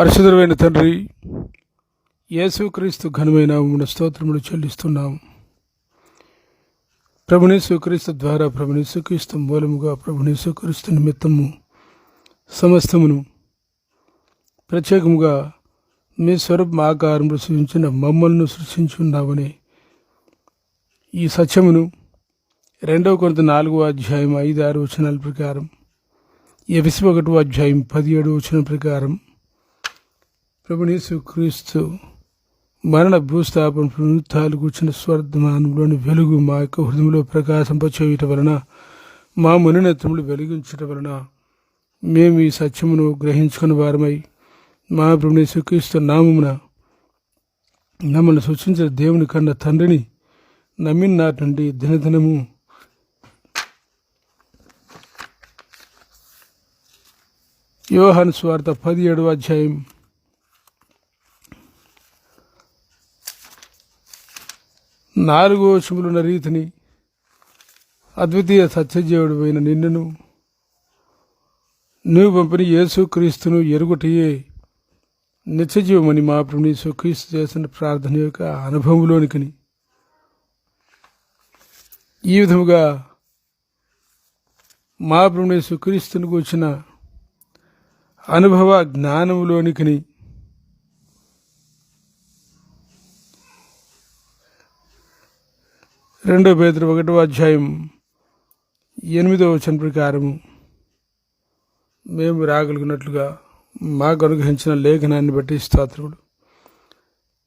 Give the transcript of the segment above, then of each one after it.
పరిశుద్ధమైన తండ్రి, యేసుక్రీస్తు ఘనమైన మన స్తోత్రములు చెల్లిస్తున్నాం. ప్రభునేసుక్రీస్తు ద్వారా, ప్రభునేసుక్రీస్తు మూలముగా, ప్రభునేసుక్రీస్తు నిమిత్తము సమస్తమును ప్రత్యేకముగా మీ స్వరూప ఆకారములు సృష్టించిన మమ్మల్ని సృష్టించున్నామని ఈ సత్యమును 2 కొరింథీ 4వ అధ్యాయం 5-6 వచనాల ప్రకారం, ఎఫెసీ 1వ అధ్యాయం 17 వచనం ప్రకారం ప్రభునేసుక్రీస్తు మరణ భూస్థాపన పునరుత్థానాలు కూర్చున్న స్వర్ధమానంలోని వెలుగు మా యొక్క హృదయంలో ప్రకాశింపచేయటం వలన, మా మనోనేత్రములు వెలిగించటం వలన మేము ఈ సత్యమును గ్రహించుకున్న వారమై, మా ప్రభునేసుక్రీస్తు నామమున మమ్మల్ని సూచించిన దేవుని కన్న తండ్రిని నమ్మిన నాటి నుండి దినదినము యోహాను సువార్త 17వ అధ్యాయం 4వ వచనములున్న రీతిని, అద్వితీయ సత్యజీవుడు అయిన నిన్నును నువ్వు పంపిన యేసుక్రీస్తును ఎరుగుటయే నిత్యజీవమని మా ప్రభునేసుక్రీస్తు చేసిన ప్రార్థన యొక్క అనుభవంలోనికని, ఈ విధముగా మా ప్రభునేసుక్రీస్తును కూర్చిన అనుభవ జ్ఞానములోనికని రెండో పేతురు 1వ అధ్యాయం 8వ వచనం ప్రకారము మేము రాగలిగినట్లుగా మాకు అనుగ్రహించిన లేఖనాన్ని బట్టి స్తోత్రములు,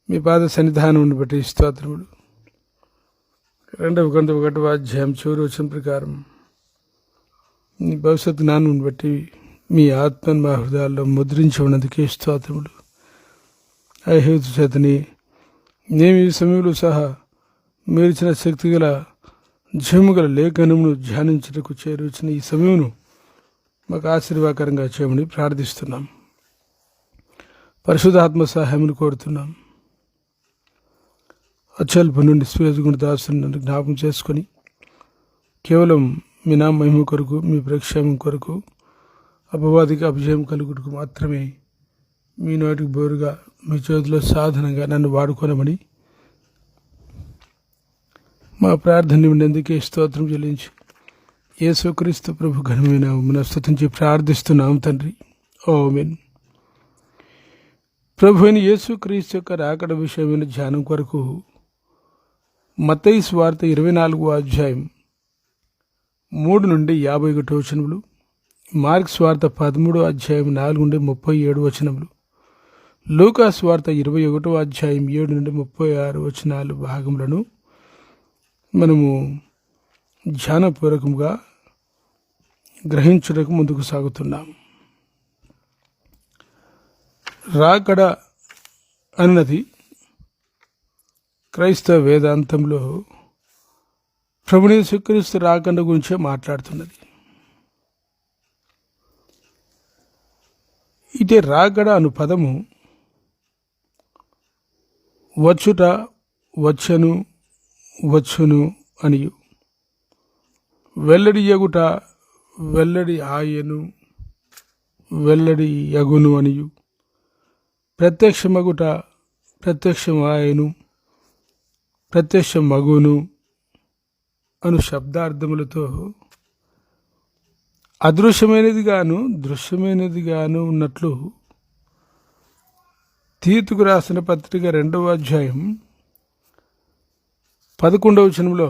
మీ పాద సన్నిధానం బట్టి స్తోత్రములు. 2 కొరింథీ 1వ అధ్యాయం 4వ వచనం ప్రకారం మీ భవిష్యత్ జ్ఞానం బట్టి మీ ఆత్మను మా హృదయాల్లో ముద్రించి ఉన్నందుకే స్తోత్రములు. ఐహేతు చేతని మేము ఈ సమయంలో సహా మీరిచిన శక్తిగల జీవముగల లేఖనమును ధ్యానించటకు చేరువచ్చిన ఈ సమయమును మాకు ఆశీర్వాదకరంగా చేయమని ప్రార్థిస్తున్నాం. పరిశుద్ధాత్మ సహాయమును కోరుతున్నాం. అత్యల్ప నుండి స్వేదగుణ దాసుని జ్ఞాపకం చేసుకొని కేవలం మీ నా మహిమ కొరకు, మీ ప్రక్షేమం కొరకు, అపవాదికి అభిజయం కలుగుటకు మాత్రమే మీ నోటికి బోరుగా మీ చేతిలో సాధనంగా నన్ను వాడుకోనమని మా ప్రార్థన విన్నందుకే స్తోత్రం చెల్లించి యేసుక్రీస్తు ప్రభు ఘనమైన నామమున స్తుతించి ప్రార్థిస్తున్నాం తండ్రి. ఆమేన్. ప్రభు అయిన యేసుక్రీస్తు యొక్క రాకడ విషయమైన ధ్యానం కొరకు మత్తయి సువార్త 24వ అధ్యాయం 3 నుండి 51 వచనములు, మార్కు సువార్త 13వ అధ్యాయం 4 నుండి 37 వచనములు, లూకా సువార్త 21వ అధ్యాయం 7 నుండి 36 వచనాలు భాగములను మనము ధ్యానపూర్వకంగా గ్రహించుటకు ముందుకు సాగుతున్నాం. రాకడ అన్నది క్రైస్తవ వేదాంతంలో ప్రభుని యేసుక్రీస్తు రాకడ గురించే మాట్లాడుతున్నది. ఇదే రాకడ అను పదము వచ్చుట, వచ్చను, వచ్చును అనియు, వెల్లడి యగుట, వెల్లడి ఆయను, వెల్లడి యగును అనియు, ప్రత్యక్షమగుట, ప్రత్యక్షమాయను, ప్రత్యక్షమగును అను శబ్దార్థములతో అదృశ్యమైనదిగాను దృశ్యమైనదిగాను ఉన్నట్లు తీతుకు రాసిన పత్రిక 2వ అధ్యాయం 11వ వచనంలో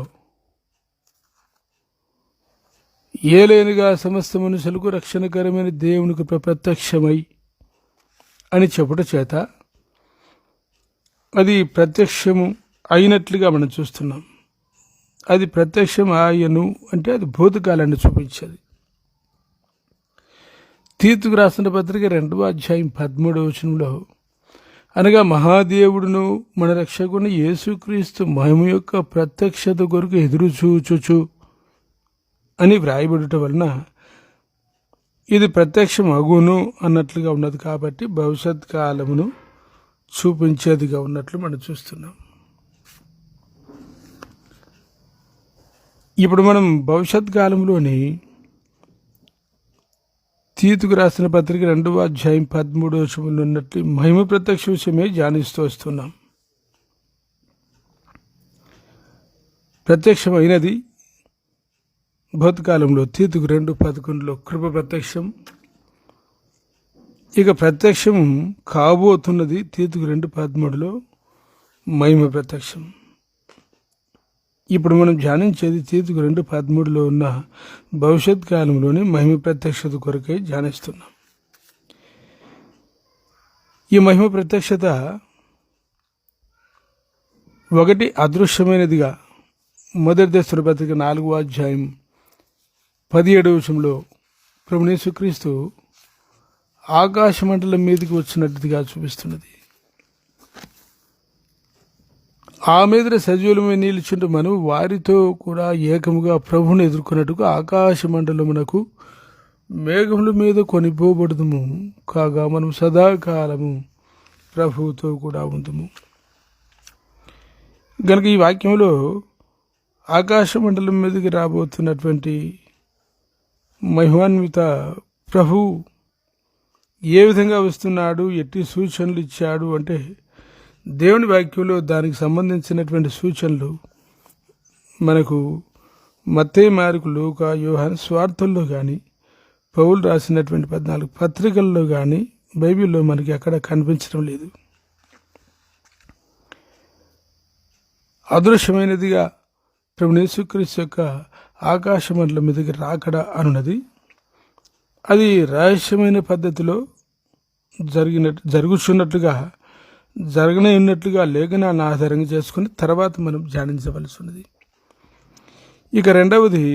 ఏలైనగా సమస్త మనుషులకు రక్షణకరమైన దేవునికి ప్రత్యక్షమై అని చెప్పుట చేత అది ప్రత్యక్షము అయినట్లుగా మనం చూస్తున్నాం. అది ప్రత్యక్షం ఆయను అంటే అది భూతకాలాన్ని చూపించేది. తీతుకు రాసిన పత్రిక 2వ అధ్యాయం 13వ వచనంలో అనగా మహాదేవుడును మన రక్షకుని యేసుక్రీస్తు మహిమ యొక్క ప్రత్యక్షత కొరకు ఎదురు చూచుచు అని వ్రాయబడుట వలన ఇది ప్రత్యక్షం అగును అన్నట్లుగా ఉన్నది. కాబట్టి భవిష్యత్ కాలమును చూపించేదిగా ఉన్నట్లు మనం చూస్తున్నాం. ఇప్పుడు మనం భవిష్యత్ కాలంలోని తీతుకు రాసిన పత్రిక 2వ అధ్యాయం 13వ వచనంలో ఉన్నట్టు మహిమ ప్రత్యక్ష విషయమే ధ్యానిస్తూ వస్తున్నాం. ప్రత్యక్షమైనది భౌతకాలంలో తీతుకు 2:11 కృప ప్రత్యక్షం. ఇక ప్రత్యక్షం కాబోతున్నది తీతుకు 2:13 మహిమ ప్రత్యక్షం. ఇప్పుడు మనం ధ్యానించేది తీతుకు 2:13 ఉన్న భవిష్యత్ కాలంలోని మహిమ ప్రత్యక్షత కొరకై ధ్యానిస్తున్నాం. ఈ మహిమ ప్రత్యక్షత ఒకటి అదృశ్యమైనదిగా మొదటి దశల పత్రిక 4వ అధ్యాయం 17వ వచనంలో ప్రభువు యేసుక్రీస్తు ఆకాశ మండలం మీదకి వచ్చినట్టుగా చూపిస్తున్నది. ఆ మీద సజీవులమై నిలిచింటూ మనం వారితో కూడా ఏకముగా ప్రభువును ఎదుర్కొన్నట్టుగా ఆకాశ మండలమునకు మేఘముల మీద కొనిపోబడుదుము. కాగా మనం సదాకాలము ప్రభువుతో కూడా ఉందుము. కనుక ఈ వాక్యంలో ఆకాశ మండలం మీదకి రాబోతున్నటువంటి మహిమాన్విత ప్రభువు ఏ విధంగా వస్తున్నాడు, ఎట్టి సూచనలు ఇచ్చాడు అంటే దేవుని వాక్యంలో దానికి సంబంధించినటువంటి సూచనలు మనకు మత్తయి, మార్కు, లూకా, యోహాను స్వార్థల్లో కానీ, పౌలు రాసినటువంటి 14 పత్రికల్లో కానీ బైబిల్లో మనకి ఎక్కడ కనిపించడం లేదు. అదృశ్యమైనదిగా ప్రభువు యేసుక్రీస్తు యొక్క ఆకాశ మండలం మీదకి రాకడ అనున్నది. అది రహస్యమైన పద్ధతిలో జరుగుతున్నట్లుగా జరగనే ఉన్నట్లుగా లేఖనాన్ని ఆధారంగా చేసుకుని తర్వాత మనం ధ్యానించవలసి ఉన్నది. ఇక రెండవది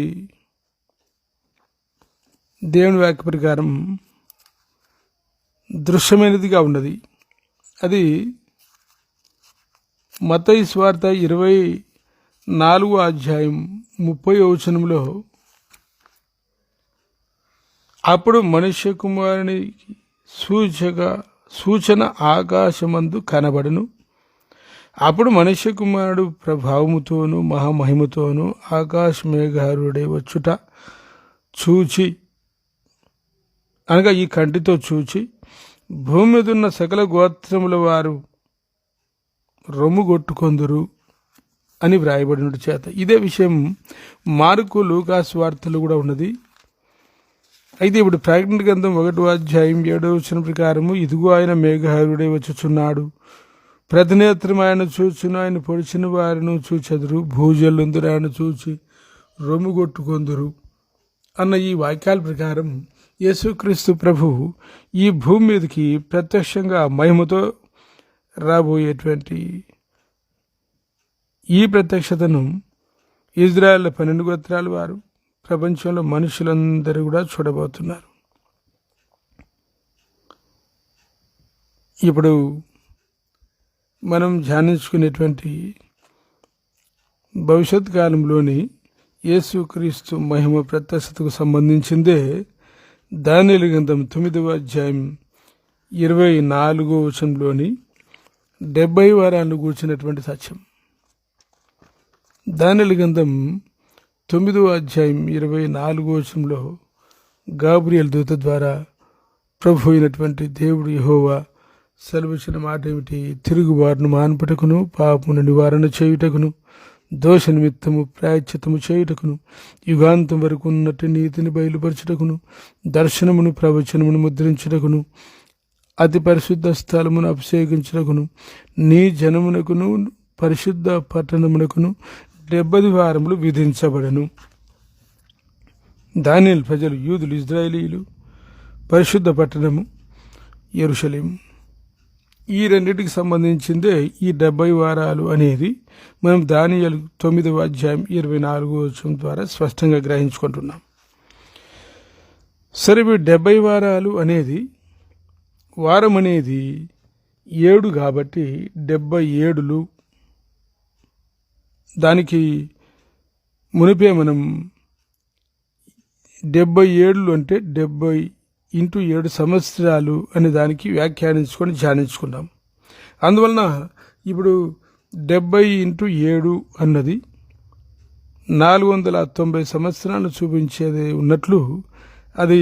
దేవుని వాక్య ప్రకారం దృశ్యమైనదిగా ఉన్నది. అది మత్తయి సువార్త 24వ అధ్యాయం 30వ వచనంలో అప్పుడు మనుష్య కుమారునికి సూచన ఆకాశమందు కనబడును. అప్పుడు మనుష్య కుమారుడు ప్రభావముతోనూ మహామహిమతోనూ ఆకాశ మేఘారుడే వచ్చుట చూచి, అనగా ఈ కంటితో చూచి, భూమి మీద ఉన్న సకల గోత్రముల వారు రొమ్ము కొట్టుకొందురు అని వ్రాయబడిన చేత ఇదే విషయం మార్కు, లూకా వార్తలు కూడా ఉన్నది. అయితే ఇప్పుడు ప్రకటన గ్రంథం 1వ అధ్యాయం 7వ వచనం ప్రకారము, ఇదిగో ఆయన మేఘారుడే వచ్చుచున్నాడు, ప్రతినేత్రం ఆయన చూచును, ఆయన పొడిచిన వారిను చూచెదురు, భూజల్లుందరు ఆయన చూచి రొమ్ము కొట్టుకొందురు అన్న ఈ వాక్యాల ప్రకారం యేసుక్రీస్తు ప్రభు ఈ భూమి మీదకి ప్రత్యక్షంగా మహిమతో రాబోయేటువంటి ఈ ప్రత్యక్షతను ఇజ్రాయెల్ 12 గోత్రాల వారు, ప్రపంచంలో మనుషులందరూ కూడా చూడబోతున్నారు. ఇప్పుడు మనం ధ్యానించుకునేటువంటి భవిష్యత్ కాలంలోని యేసుక్రీస్తు మహిమ ప్రత్యక్షతకు సంబంధించిందే దానియేలు గ్రంథం 9వ అధ్యాయం 24వ వచనంలోని 70 వారాలను గూర్చినటువంటి సత్యం. దానియేలు గ్రంథం 9వ అధ్యాయం 24వ వచనంలో గాబ్రియల్ దూత ద్వారా ప్రభు అయినటువంటి దేవుడు యెహోవా సెలవిచ్చిన మాట ఏమిటి? తిరుగుబాటును మాన్పుటకును, పాపమును నివారణ చేయుటకును, దోష నిమిత్తము ప్రాయశ్చిత్తము చేయుటకును, యుగాంతం వరకు ఉన్నట్టు నీతిని బయలుపరచుటకును, దర్శనమును ప్రవచనమును ముద్రించుటకును, అతి పరిశుద్ధ స్థలమును అభిషేకించుటకును, నీ జనమునకును పరిశుద్ధ పట్టణమునకును 70 వారములు విధించబడను. దానియేలు ప్రజలు, యూదులు, ఇజ్రాయేలీయులు, పరిశుద్ధ పట్టణము యెరూషలేము, ఈ రెండింటికి సంబంధించిందే ఈ 70 వారాలు అనేది మనం దానియేలు 9వ అధ్యాయం 24వ వచనం ద్వారా స్పష్టంగా గ్రహించుకుంటున్నాం. సరే, 70 వారాలు అనేది, వారం అనేది 7 కాబట్టి 77లు. దానికి మునిపే మనం 77 అంటే 70 × 7 సంవత్సరాలు అనే దానికి వ్యాఖ్యానించుకొని ధ్యానించుకున్నాం. అందువలన ఇప్పుడు 70 × 7 అన్నది 490 సంవత్సరాలు చూపించేది ఉన్నట్లు అది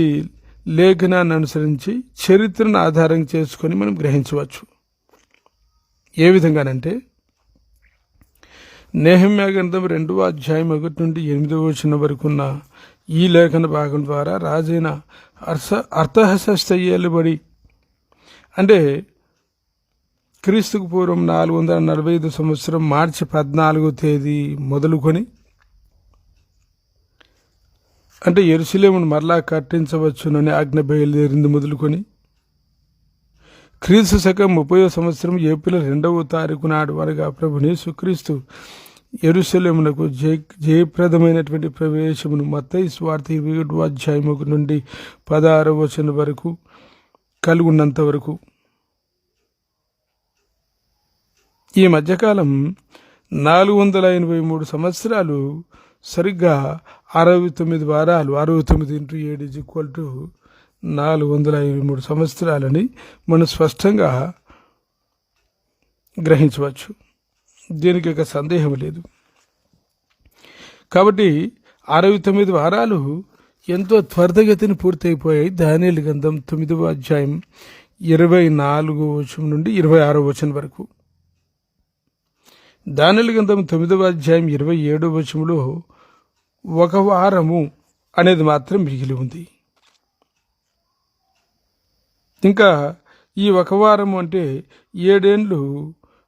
లేఖనాన్ని అనుసరించి చరిత్రను ఆధారం చేసుకొని మనం గ్రహించవచ్చు. ఏ విధంగానంటే నెహెమ్యా గ్రంథం 2వ అధ్యాయం 1 నుండి 8వ వచనం వరకు ఉన్న ఈ లేఖన భాగం ద్వారా రాజైన అర్తహషస్త ఏలుబడి అంటే క్రీస్తుకు పూర్వం 445 సంవత్సరం మార్చి 14వ తేదీ మొదలుకొని అంటే యెరూషలేమును మరలా కట్టించవచ్చునని ఆజ్ఞ బయలుదేరింది మొదలుకొని క్రీస్తు శకం 30వ సంవత్సరం ఏప్రిల్ 2వ తారీఖు నాడు వరగా ప్రభుని యేసుక్రీస్తు యెరూషలేమునకు జయప్రదమైనటువంటి ప్రవేశమును మత్తయి సువార్త 21వ అధ్యాయం 1 నుండి 16వ వచనం వరకు కలుగున్నంత వరకు ఈ మధ్యకాలం 483 సంవత్సరాలు, సరిగ్గా 69 వారాలు, 69 × 7 483 సంవత్సరాలని మనం స్పష్టంగా గ్రహించవచ్చు. దీనికి ఒక సందేహం లేదు. కాబట్టి 69 వారాలు ఎంతో త్వరితగతిని పూర్తయిపోయాయి. దానియేలు గ్రంథం 9వ అధ్యాయం 24వ వచనం నుండి 26వ వచనం వరకు. దానియేలు గ్రంథం 9వ అధ్యాయం 27వ వచనంలో ఒక వారము అనేది మాత్రం మిగిలి ఉంది. ఇంకా ఈ ఒక వారము అంటే 7 ఏండ్లు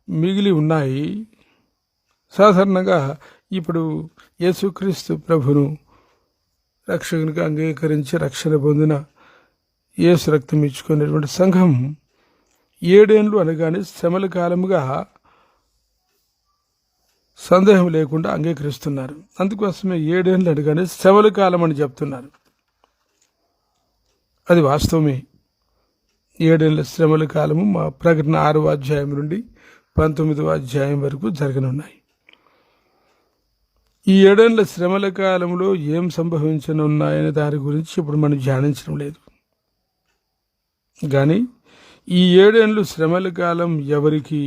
మిగిలి ఉన్నాయి. సాధారణంగా ఇప్పుడు యేసుక్రీస్తు ప్రభును రక్షకునిగా అంగీకరించి రక్షణ పొందిన యేసు రక్తం ఇచ్చుకునేటువంటి సంఘం 7 ఏండ్లు అనగానే శ్రమల కాలముగా సందేహం లేకుండా అంగీకరిస్తున్నారు. అందుకోసమే 7 ఏండ్లు అనగానే శ్రమల కాలం అని చెప్తున్నారు. అది వాస్తవమే. 7 ఏళ్ల శ్రమల కాలము మా ప్రకటన 6వ అధ్యాయం నుండి 19వ అధ్యాయం వరకు జరగనున్నాయి. ఈ 7 ఏళ్ల శ్రమల కాలంలో ఏం సంభవించనున్నాయనే దాని గురించి ఇప్పుడు మనం ధ్యానించడం లేదు. కానీ ఈ 7 ఏళ్లు శ్రమల కాలం ఎవరికి,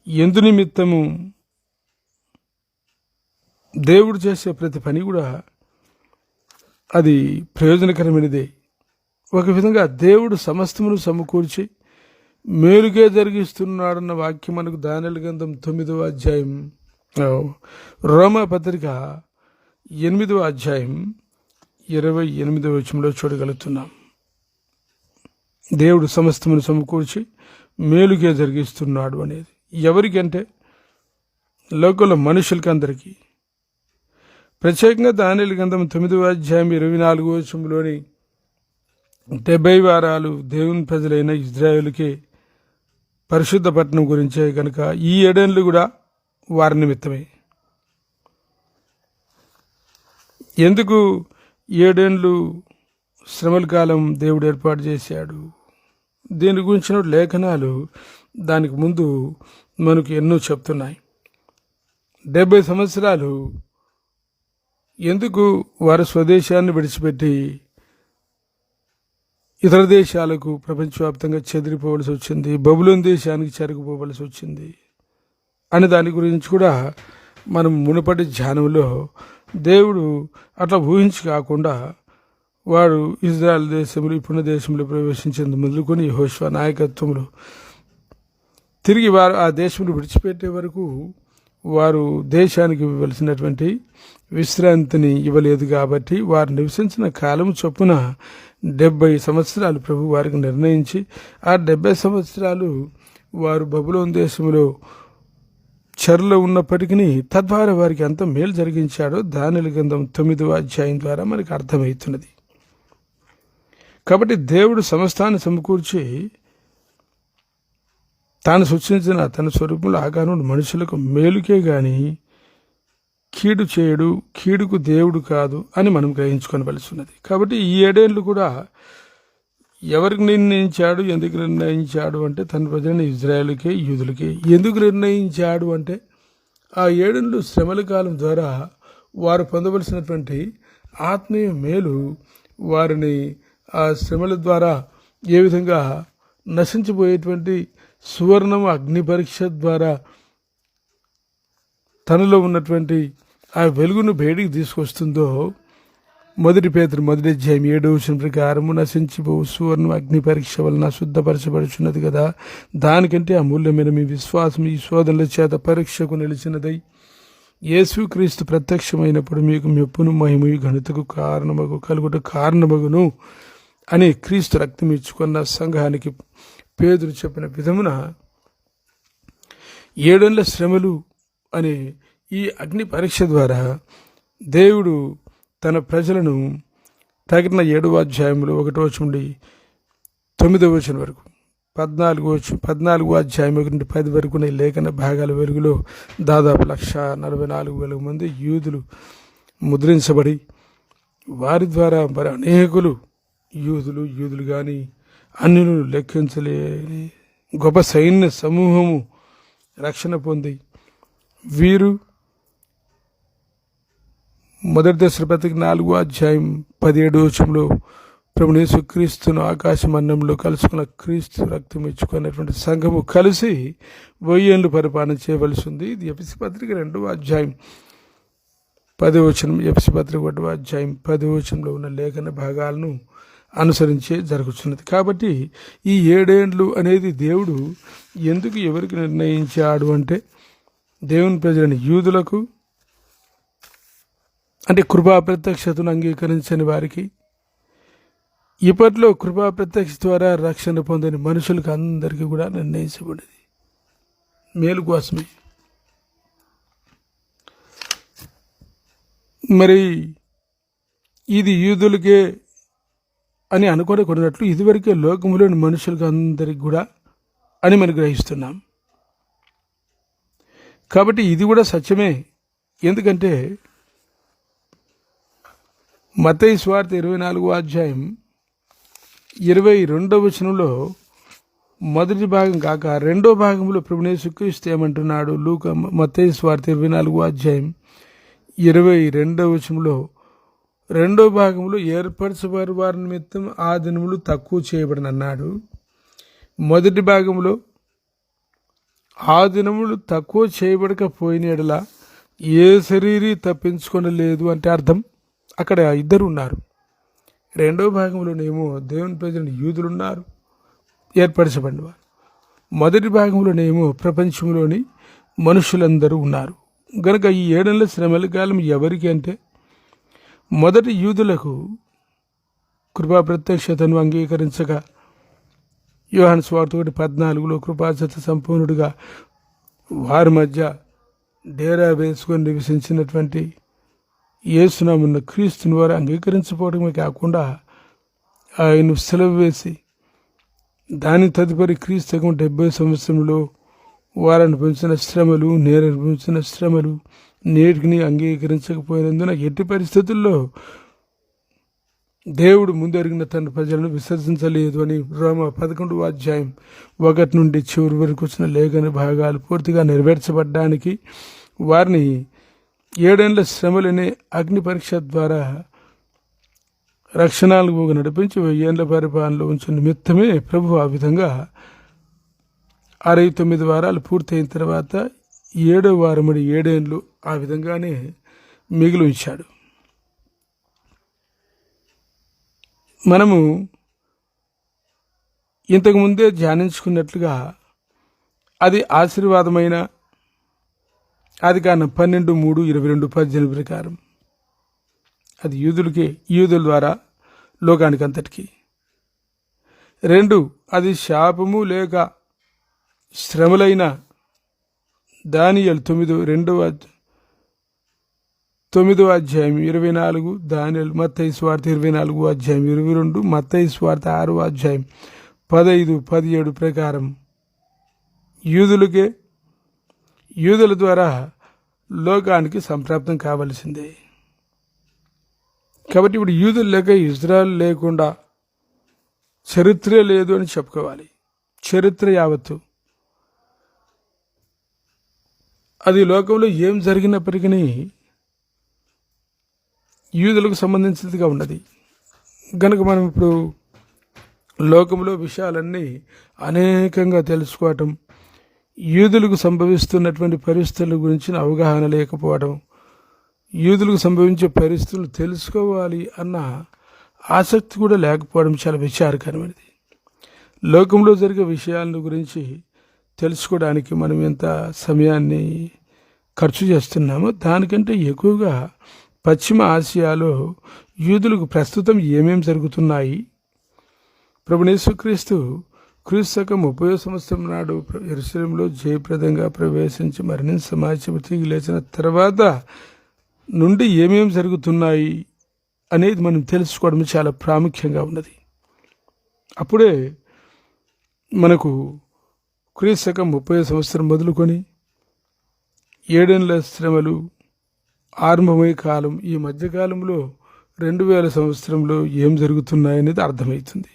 ఎందు నిమిత్తము, దేవుడు చేసే ప్రతి పని కూడా అది ప్రయోజనకరమైనదే. ఒక విధంగా దేవుడు సమస్తమును సమకూర్చి మేలుకే జరిగిస్తున్నాడన్న వాక్యం మనకు దానియేలు గ్రంథం 9వ అధ్యాయం, రోమా పత్రిక 8వ అధ్యాయం 28వ వచనంలో చూడగలుగుతున్నాం. దేవుడు సమస్తమును సమకూర్చి మేలుకే జరిగిస్తున్నాడు అనేది ఎవరికంటే లోకంలో మనుషులకి అందరికీ. ప్రత్యేకంగా దానియేలు గ్రంథం 9వ అధ్యాయం 24వ వచనంలోని 70 వారాలు దేవుని ప్రజలైన ఇజ్రాయేలుకే పరిశుద్ధ పట్టణం గురించే కనుక ఈ 7 ఏళ్లు కూడా వారి నిమిత్తమే. ఎందుకు 7 ఏళ్లు శ్రమల కాలం దేవుడు ఏర్పాటు చేశాడు? దీని గురించిన లేఖనాలు దానికి ముందు మనకు ఎన్నో చెప్తున్నాయి. 70 సంవత్సరాలు ఎందుకు వారి స్వదేశాన్ని విడిచిపెట్టి ఇతర దేశాలకు ప్రపంచవ్యాప్తంగా చెదిరిపోవలసి వచ్చింది, బబులోను దేశానికి చెరిగిపోవలసి వచ్చింది అనే దాని గురించి కూడా మనం మునుపటి ధ్యానంలో దేవుడు అట్లా ఊహించి కాకుండా వాడు ఇజ్రాయెల్ దేశంలో ఇప్పుడున్న దేశంలో ప్రవేశించేందుకు మొదలుకొని యెహోషువ నాయకత్వంలో తిరిగి వారు ఆ దేశంలో విడిచిపెట్టే వరకు వారు దేశానికి ఇవ్వవలసినటువంటి విశ్రాంతిని ఇవ్వలేదు. కాబట్టి వారు నివసించిన కాలం చొప్పున 70 సంవత్సరాలు ప్రభు వారికి నిర్ణయించి ఆ 70 సంవత్సరాలు వారు బబులోను దేశంలో చెరలో ఉన్నప్పటికీ తద్వారా వారికి ఎంత మేలు జరిగించాడో దానియేలు గ్రంథం 9వ అధ్యాయం ద్వారా మనకు అర్థమవుతున్నది. కాబట్టి దేవుడు సమస్తాన్ని సమకూర్చి తాను సృష్టించిన తన స్వరూపంలో ఆకారం మనుషులకు మేలుకే గాని కీడు చేయడు, కీడుకు దేవుడు కాదు అని మనం గ్రహించుకోవలసి ఉన్నది. కాబట్టి ఈ 7 ఏళ్లు కూడా ఎవరికి నిర్ణయించాడు, ఎందుకు నిర్ణయించాడు అంటే తన ప్రజలైన ఇజ్రాయేలుకే, యూదులకే. ఎందుకు నిర్ణయించాడు అంటే ఆ 7 ఏళ్లు శ్రమల కాలం ద్వారా వారు పొందవలసినటువంటి ఆత్మీయ మేలు వారిని ఆ శ్రమల ద్వారా ఏ విధంగా నశించిపోయేటువంటి సువర్ణం అగ్ని పరీక్ష ద్వారా తనలో ఉన్నటువంటి ఆ వెలుగును బయటికి తీసుకొస్తుందో మొదటి పేతురు 1:7 ప్రకారము నశించిపోవు సువర్ణ అగ్ని పరీక్ష వలన శుద్ధపరచబడుచున్నది కదా, దానికంటే అమూల్యమైన మీ విశ్వాసం ఈ శోధనల చేత పరీక్షకు నిలిచినదై యేసుక్రీస్తు ప్రత్యక్షమైనప్పుడు మీకు మెప్పును మహిమయు ఘనతకు కారణమగును అని క్రీస్తు రక్తం ఇచ్చుకున్న సంఘానికి పేతురు చెప్పిన విధమున 7 ఏళ్ల శ్రమలు అనే ఈ అగ్ని పరీక్ష ద్వారా దేవుడు తన ప్రజలను ప్రకటన 7వ అధ్యాయంలో 1వ వచనం నుండి 9వ వచనం వరకు 14వ అధ్యాయం 1 నుండి 10 వరకు లేఖన భాగాల వెలుగులో దాదాపు 144,000 మంది యూదులు ముద్రించబడి వారి ద్వారా మరి అనేకులు యూదులు కానీ అన్యులు లెక్కించలేని గొప్ప సైన్య సమూహము రక్షణ పొంది వీరు మొదటి దశ పత్రిక 4వ అధ్యాయం 17వ వచనంలో ప్రభువు యేసుక్రీస్తును ఆకాశమండంలో కలుసుకున్న క్రీస్తు రక్తం ఇచ్చుకున్నటువంటి సంఘము కలిసి 1000 ఏళ్ళు పరిపాలన చేయవలసి ఉంది. ఇది ఎఫెసీ పత్రిక 2వ అధ్యాయం 10వ వచనం, ఎఫెసీ పత్రిక 1వ అధ్యాయం 10వ వచనంలో ఉన్న లేఖన భాగాలను అనుసరించే జరుగుతున్నది. కాబట్టి ఈ 7 ఏళ్ళు అనేది దేవుడు ఎందుకు ఎవరికి నిర్ణయించాడు అంటే దేవుని ప్రజలని యూదులకు, అంటే కృపా ప్రత్యక్షతను అంగీకరించని వారికి, ఇప్పట్లో కృపా ప్రత్యక్ష ద్వారా రక్షణ పొందని మనుషులకు అందరికీ కూడా నిర్ణయించబడింది మేలు కోసమే. మరి ఇది యూదులకే అని అనుకోనకున్నట్లు ఇదివరకే లోకములోని మనుషులకు అందరికి కూడా అని మనం గ్రహిస్తున్నాం. కాబట్టి ఇది కూడా సత్యమే. ఎందుకంటే మత్తయి సువార్త 24వ అధ్యాయం 22వ వచనంలో మొదటి భాగం కాక రెండో భాగంలో ప్రభువు యేసుక్రీస్తు ఏమంటున్నాడు? మత్తయి సువార్త 24వ అధ్యాయం 22వ వచనంలో రెండో భాగంలో ఏర్పరచబడి వారి నిమిత్తం ఆ దినములు తక్కువ చేయబడనన్నాడు. మొదటి భాగంలో ఆ దినములు తక్కువ చేయబడకపోయిన ఎడల ఏ శరీరీ తప్పించుకొనలేదు అంటే అర్థం అక్కడ ఇద్దరు ఉన్నారు. రెండో భాగంలోనేమో దేవుని ప్రజలు యూదులున్నారు, ఏర్పరచబడిన వారు. మొదటి భాగంలోనేమో ప్రపంచంలోని మనుషులందరూ ఉన్నారు. గనక ఈ 7 ఏళ్ల శ్రమల కాలం ఎవరికి అంటే మొదటి యూదులకు కృపా ప్రత్యక్షతను అంగీకరించగా యోహాను సువార్త 1:14లో కృపాసత్య సంపూర్ణుడిగా వారి మధ్య డేరా వేసుకొని నివసించినటువంటి యేసునామమున క్రీస్తుని వారు అంగీకరించకపోవడమే కాకుండా ఆయన సెలవు వేసి దాని తదుపరి క్రీస్తు 70 సంవత్సరంలో వారు అనుభవించిన శ్రమలు, నేను అనుభవించిన శ్రమలు నేటికి అంగీకరించకపోయినందున ఎట్టి పరిస్థితుల్లో దేవుడు ముందరిగిన తన ప్రజలను విసర్జించలేదు అని రోమా 11వ అధ్యాయం 1 నుండి చివరి వరకు వచ్చిన లేఖన భాగాలు పూర్తిగా నెరవేర్చబడ్డానికి వారిని 7 ఏళ్ల శ్రమలనే అగ్ని పరీక్ష ద్వారా రక్షణకు నడిపించి 1000 ఏళ్ల పరిపాలనలో ఉంచిన నిమిత్తమే ప్రభు ఆ విధంగా 69 వారాలు పూర్తయిన తర్వాత 7వ వారం 7 ఏళ్ళు ఆ విధంగానే మిగిలి ఉంచాడు. మనము ఇంతకుముందే ధ్యానించుకున్నట్లుగా అది ఆశీర్వాదమైన ఆదికాండం 12:3-22 ప్రకారం అది యూదుల ద్వారా లోకానికి అంతటికి. 2 అది శాపము లేక శ్రమలైన దానియేలు 9వ అధ్యాయం 24, దానియేలు మత్తయి సువార్త 24వ అధ్యాయం 22, మత్తయి సువార్త 6వ అధ్యాయం 15-17 ప్రకారం యూదుల ద్వారా లోకానికి సంప్రాప్తం కావలసిందే. కాబట్టి ఇప్పుడు యూదులు లేక ఇజ్రాయెల్ లేకుండా చరిత్రే లేదు అని చెప్పుకోవాలి. చరిత్ర యావత్తు అది లోకంలో ఏం జరిగినప్పటికీ యూదులకు సంబంధించినదిగా ఉన్నది. కనుక మనం ఇప్పుడు లోకంలో విషయాలన్నీ అనేకంగా తెలుసుకోవటం, యూదులకు సంభవిస్తున్నటువంటి పరిస్థితుల గురించి అవగాహన లేకపోవడం, యూదులకు సంభవించే పరిస్థితులు తెలుసుకోవాలి అన్న ఆసక్తి కూడా లేకపోవడం చాలా విచారకరమైనది. లోకంలో జరిగే విషయాల గురించి తెలుసుకోవడానికి మనం ఎంత సమయాన్ని ఖర్చు చేస్తున్నామో దానికంటే ఎక్కువగా పశ్చిమ ఆసియాలో యూదులకు ప్రస్తుతం ఏమేం జరుగుతున్నాయి, ప్రభువైన యేసుక్రీస్తు క్రీస్తు 30వ సంవత్సరం నాడు యెరూషలేములో జయప్రదంగా ప్రవేశించి మరణించి సమాజం తిరిగి లేచిన తర్వాత నుండి ఏమేం జరుగుతున్నాయి అనేది మనం తెలుసుకోవడం చాలా ప్రాముఖ్యంగా ఉన్నది. అప్పుడే మనకు క్రీస్తు 30వ సంవత్సరం మొదలుకొని 7 ఏళ్ల శ్రమలు ఆరంభమయ్యే కాలం, ఈ మధ్యకాలంలో 2000 సంవత్సరంలో ఏం జరుగుతున్నాయనేది అర్థమవుతుంది.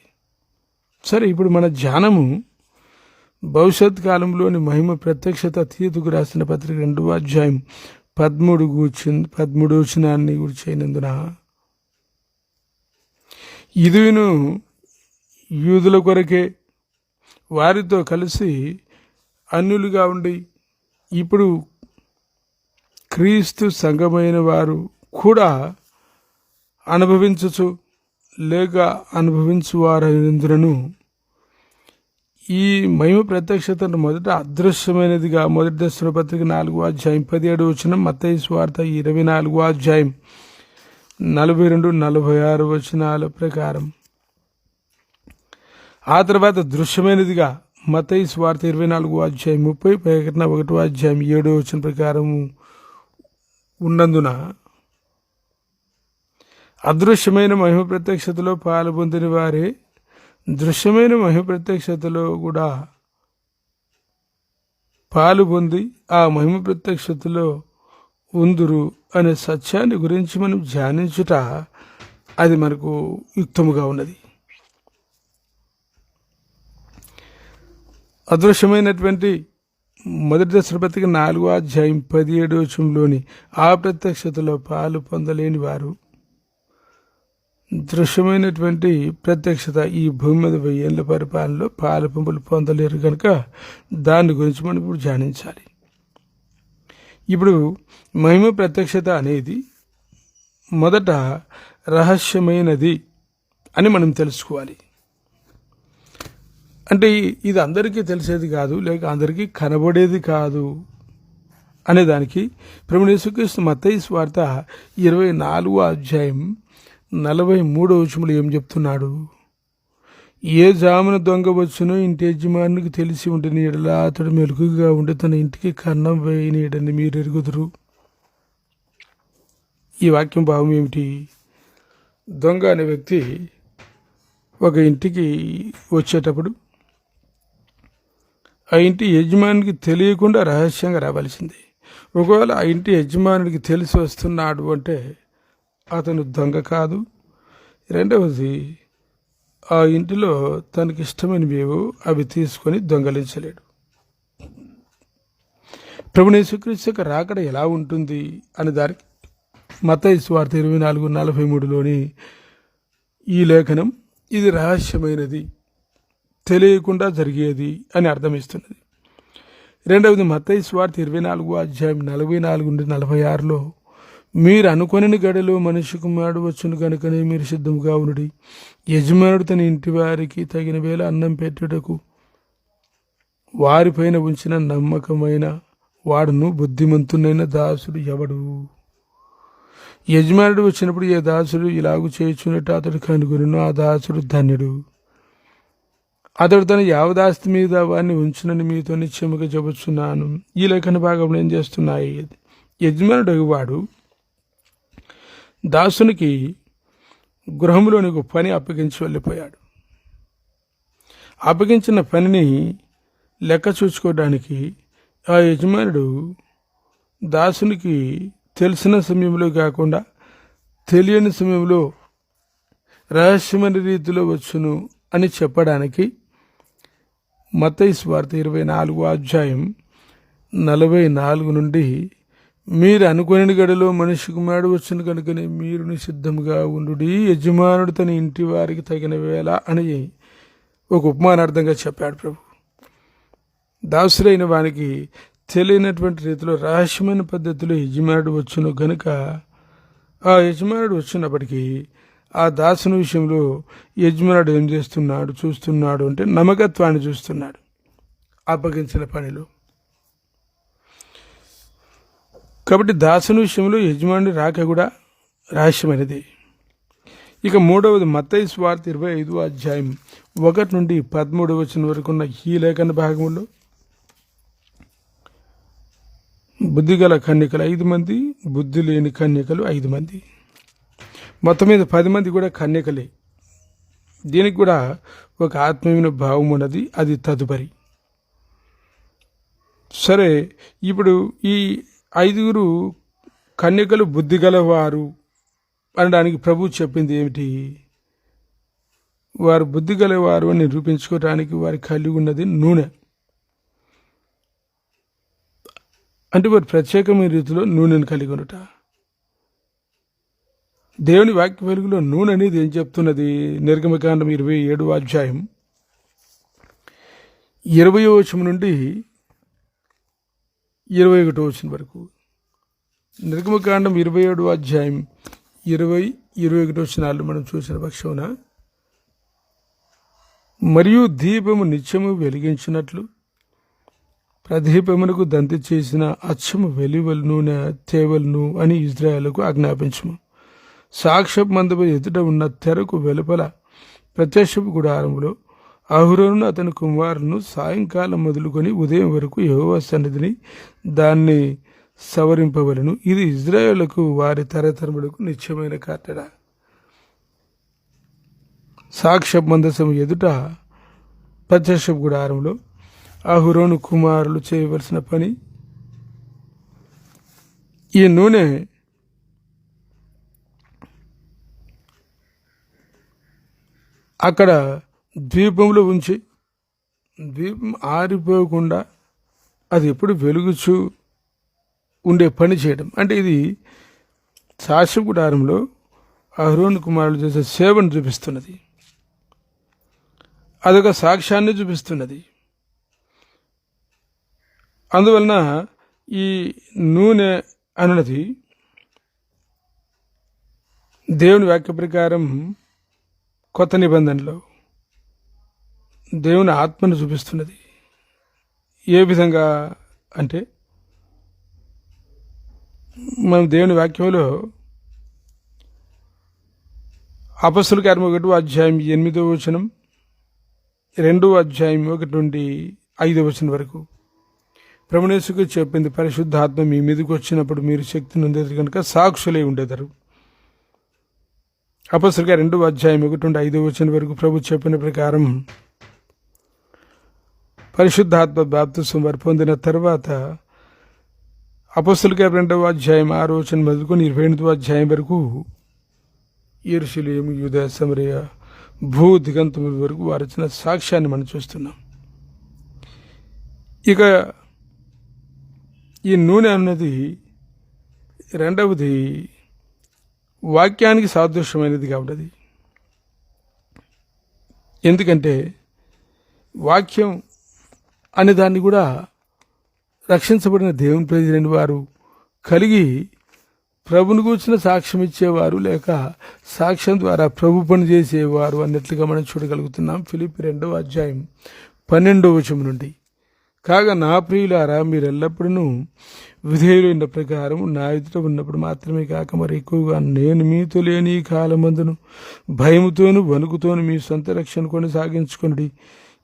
సరే, ఇప్పుడు మన ధ్యానము భవిష్యత్ కాలంలోని మహిమ ప్రత్యక్షత తీతుకు రాసిన పత్రిక 2వ అధ్యాయం 13 వచనాన్ని గురించి అయినందున ఇదిను యూదుల కొరకే వారితో కలిసి అన్యులుగా ఉండి ఇప్పుడు క్రీస్తు సంఘమైన వారు కూడా అనుభవించచ్చు లేక అనుభవించువారైనందునను ఈ మహిమ ప్రత్యక్షతను మొదట అదృశ్యమైనదిగా మొదటి దశల పత్రిక 4వ అధ్యాయం 17 వచనం, మత్తయి సువార్త 24వ అధ్యాయం 42-46 వచనాల ప్రకారం, ఆ తర్వాత దృశ్యమైనదిగా మత్తయి సువార్త 24వ అధ్యాయం 30, ప్రకటన 1వ అధ్యాయం 7వ వచనం ప్రకారం ఉన్నందున అదృశ్యమైన మహిమ ప్రత్యక్షతలో పాలు పొందిన వారే దృశ్యమైన మహిమ ప్రత్యక్షతలో కూడా పాలు పొంది ఆ మహిమ ప్రత్యక్షతలో ఉందురు అనే సత్యాన్ని గురించి మనం ధ్యానించుట అది మనకు యుక్తముగా ఉన్నది. అదృశ్యమైనటువంటి మొదటి దశల పత్రిక 4వ అధ్యాయం 17 వచనంలోని ఆ ప్రత్యక్షతలో పాలు పొందలేని వారు దృశ్యమైనటువంటి ప్రత్యక్షత ఈ భూమి మీద 1000 ఏళ్ల పరిపాలనలో పాలు పంపులు పొందలేరు కనుక దాని గురించి మనం ఇప్పుడు ధ్యానించాలి. ఇప్పుడు మహిమ ప్రత్యక్షత అనేది మొదట రహస్యమైనది అని మనం తెలుసుకోవాలి. అంటే ఇది అందరికీ తెలిసేది కాదు, లేక అందరికీ కనబడేది కాదు అనేదానికి ప్రభువైన యేసుక్రీస్తు మత్తయి సువార్త 24వ అధ్యాయం 43వ వచనంలో ఏం చెప్తున్నాడు? ఏ జామున దొంగ వచ్చునో ఇంటి యజమానికి తెలిసి ఉండిన ఎడల అతడు మెలకుగా ఉండి తన ఇంటికి కన్నం వేయనీయడని మీరు ఎరుగుదురు. ఈ వాక్యం భావం ఏమిటి? దొంగ అనే వ్యక్తి ఒక ఇంటికి వచ్చేటప్పుడు ఆ ఇంటి యజమానికి తెలియకుండా రహస్యంగా రావాల్సిందే. ఒకవేళ ఆ ఇంటి యజమానికి తెలిసి వస్తున్నాడు అంటే అతను దొంగ కాదు. రెండవది, ఆ ఇంటిలో తనకిష్టమైనవేవో అవి తీసుకొని దొంగలించలేడు. ప్రభువైన యేసుక్రీస్తు యొక్క రాకడ ఎలా ఉంటుంది అని దానికి మత్తయి సువార్త 24:43లోని ఈ లేఖనం ఇది రహస్యమైనది, తెలియకుండా జరిగేది అని అర్థమిస్తున్నది. రెండవది, మత్తయి సువార్త 24వ అధ్యాయం 44-46లో మీరు అనుకొనిన గడిలో మనిషి కుమారుడు వచ్చును కనుకనే మీరు సిద్ధంగా ఉండుడి. యజమానుడు తన ఇంటి వారికి తగిన వేళ అన్నం పెట్టుటకు వారిపైన ఉంచిన నమ్మకమైన వాడును బుద్ధిమంతునైన దాసుడు ఎవడు? యజమానుడు వచ్చినప్పుడు ఏ దాసుడు ఇలాగూ చేయుచున్నట్టు అతడు కనుగొనును ఆ దాసుడు ధన్యుడు. అతడు తన యావదాస్తి మీద వారిని ఉంచునని మీతో నిశ్చయముగా చెబుతున్నాను. ఈ లేఖన భాగంలో ఏం చేస్తున్నాయి? యజమానుడు వాడు దాసునికి గృహంలోని ఒక పని అప్పగించి వెళ్ళిపోయాడు. అప్పగించిన పనిని లెక్క చూసుకోవడానికి ఆ యజమానుడు దాసునికి తెలిసిన సమయంలో కాకుండా తెలియని సమయంలో రహస్యమైన రీతిలో వచ్చును అని చెప్పడానికి మత్తయి సువార్త 24వ అధ్యాయం 44 నుండి మీరు అనుకుని గడిలో మనిషి కుమారుడు వచ్చిన కనుకనే మీరు నిషిద్ధంగా ఉండుడి, యజమానుడు తన ఇంటి వారికి తగిన వేళ అని ఒక ఉపమానార్థంగా చెప్పాడు ప్రభు. దాసులైన వానికి తెలియనటువంటి రీతిలో రహస్యమైన పద్ధతిలో యజమానుడు వచ్చును గనుక ఆ యజమానుడు వచ్చినప్పటికీ ఆ దాసుని విషయంలో యజమానుడు ఏం చేస్తున్నాడు చూస్తున్నాడు అంటే నమ్మకత్వాన్ని చూస్తున్నాడు అప్పగించిన పనిలో. కాబట్టి దాసుని విషయంలో యజమానుడి రాక కూడా రహస్యమైనది. ఇక మూడవది మత్తయి సువార్త 25వ అధ్యాయం 1 నుండి 13వ వచనం వరకు ఉన్న ఈ లేఖన భాగంలో బుద్ధి గల కన్యకలు 5 మంది, బుద్ధి లేని కన్యకలు 5 మంది, మొత్తం మీద 10 మంది కూడా కన్యకలే. దీనికి కూడా ఒక ఆత్మీయమైన భావం ఉన్నది, అది తదుపరి. సరే, ఇప్పుడు ఈ 5 కన్యకలు బుద్ధి గలవారు అనడానికి ప్రభు చెప్పింది ఏమిటి? వారు బుద్ధి గలవారు అని నిరూపించుకోవడానికి వారి కలిగి ఉన్నది నూనె. అంటే వారు ప్రత్యేకమైన రీతిలో నూనెను కలిగి ఉండట. దేవుని వాక్య వెలుగులో నూనె అనేది ఏం చెప్తున్నది? నిర్గమకాండం 27వ అధ్యాయం 20వ వచనం నుండి 21వ వచనం వరకు. నిర్గమకాండం 27వ అధ్యాయం 20-21 వచనాలు మనం చూసిన పక్షమున, మరియు దీపము నిత్యము వెలిగించినట్లు ప్రదీపమునకు దంతి చేసిన అచ్చము వెలివల్ నూనె తేవలను అని ఇజ్రాయేలుకు ఆజ్ఞాపించము. సాక్ష్యపు మందపు ఎదుట ఉన్న తెరకు వెలుపల ప్రత్యక్షపు గుడారములో అహరోను అతని కుమారును సాయంకాలం మొదలుకొని ఉదయం వరకు యెహోవా సన్నిధిని దాన్ని సవరింపవలను. ఇది ఇజ్రాయేలుకు వారి తరతరములకు నిత్యమైన కట్టడ. సాక్ష్యపు మందసం ఎదుట ప్రత్యక్షపు గుడారంలో అహరోను కుమారులు చేయవలసిన పని. ఈ నూనె అక్కడ ద్వీపంలో ఉంచి ద్వీపం ఆరిపోకుండా అది ఎప్పుడు వెలుగుచూ ఉండే పని చేయడం. అంటే ఇది సాక్ష్య గుడారంలో అహరోను కుమారులు చేసే సేవను చూపిస్తున్నది, అదొక సాక్ష్యాన్ని చూపిస్తున్నది. అందువలన ఈ నూనె అన్నది దేవుని వాక్య ప్రకారం కొత్త నిబంధనలో దేవుని ఆత్మను చూపిస్తున్నది. ఏ విధంగా అంటే, మనం దేవుని వాక్యంలో అపొస్తలుల కార్యము 1వ అధ్యాయం 8వ వచనం, 2వ అధ్యాయం 1 నుండి 5వ వచనం వరకు ప్రభునేసుకు చెప్పింది, పరిశుద్ధాత్మ మీ మీదకి వచ్చినప్పుడు మీరు శక్తిని ఉండేది కనుక సాక్షులై ఉండేదారు. అపొస్తలుల కార్యం 2వ అధ్యాయం 1 నుండి 5వ వచనం వరకు ప్రభు చెప్పిన ప్రకారం పరిశుద్ధాత్మ బాప్తిసం వారు పొందిన తర్వాత అపొస్తలుల కార్యం 2వ అధ్యాయం 6వ వచనం మొదలుకొని 28వ అధ్యాయం వరకు యెరూషలేము, యూదయ, సమరయ, భూ దిగంతముల వరకు వారు ఇచ్చిన సాక్ష్యాన్ని మనం చూస్తున్నాం. ఇక ఈ నూనె అన్నది రెండవది వాక్యానికి సాదృశ్యమైనది కాబట్టి. ఎందుకంటే వాక్యం అనే దాన్ని కూడా రక్షించబడిన దేవుని ప్రజలైన వారు కలిగి ప్రభుని కూర్చున్న సాక్ష్యం ఇచ్చేవారు, లేక సాక్ష్యం ద్వారా ప్రభు పని చేసేవారు అన్నట్లుగా మనం చూడగలుగుతున్నాం. ఫిలిప్పీ 2వ అధ్యాయం 12వ వచనం నుండి, కాగా నా ప్రియులారా, మీరెల్లప్పుడూ విధేయులైన ప్రకారం నా ఎదుట ఉన్నప్పుడు మాత్రమే కాక మరి ఎక్కువగా నేను మీతో లేని ఈ కాలమందును భయముతోను వణుకుతోను మీ సొంత రక్షణ కొనసాగించుకుని,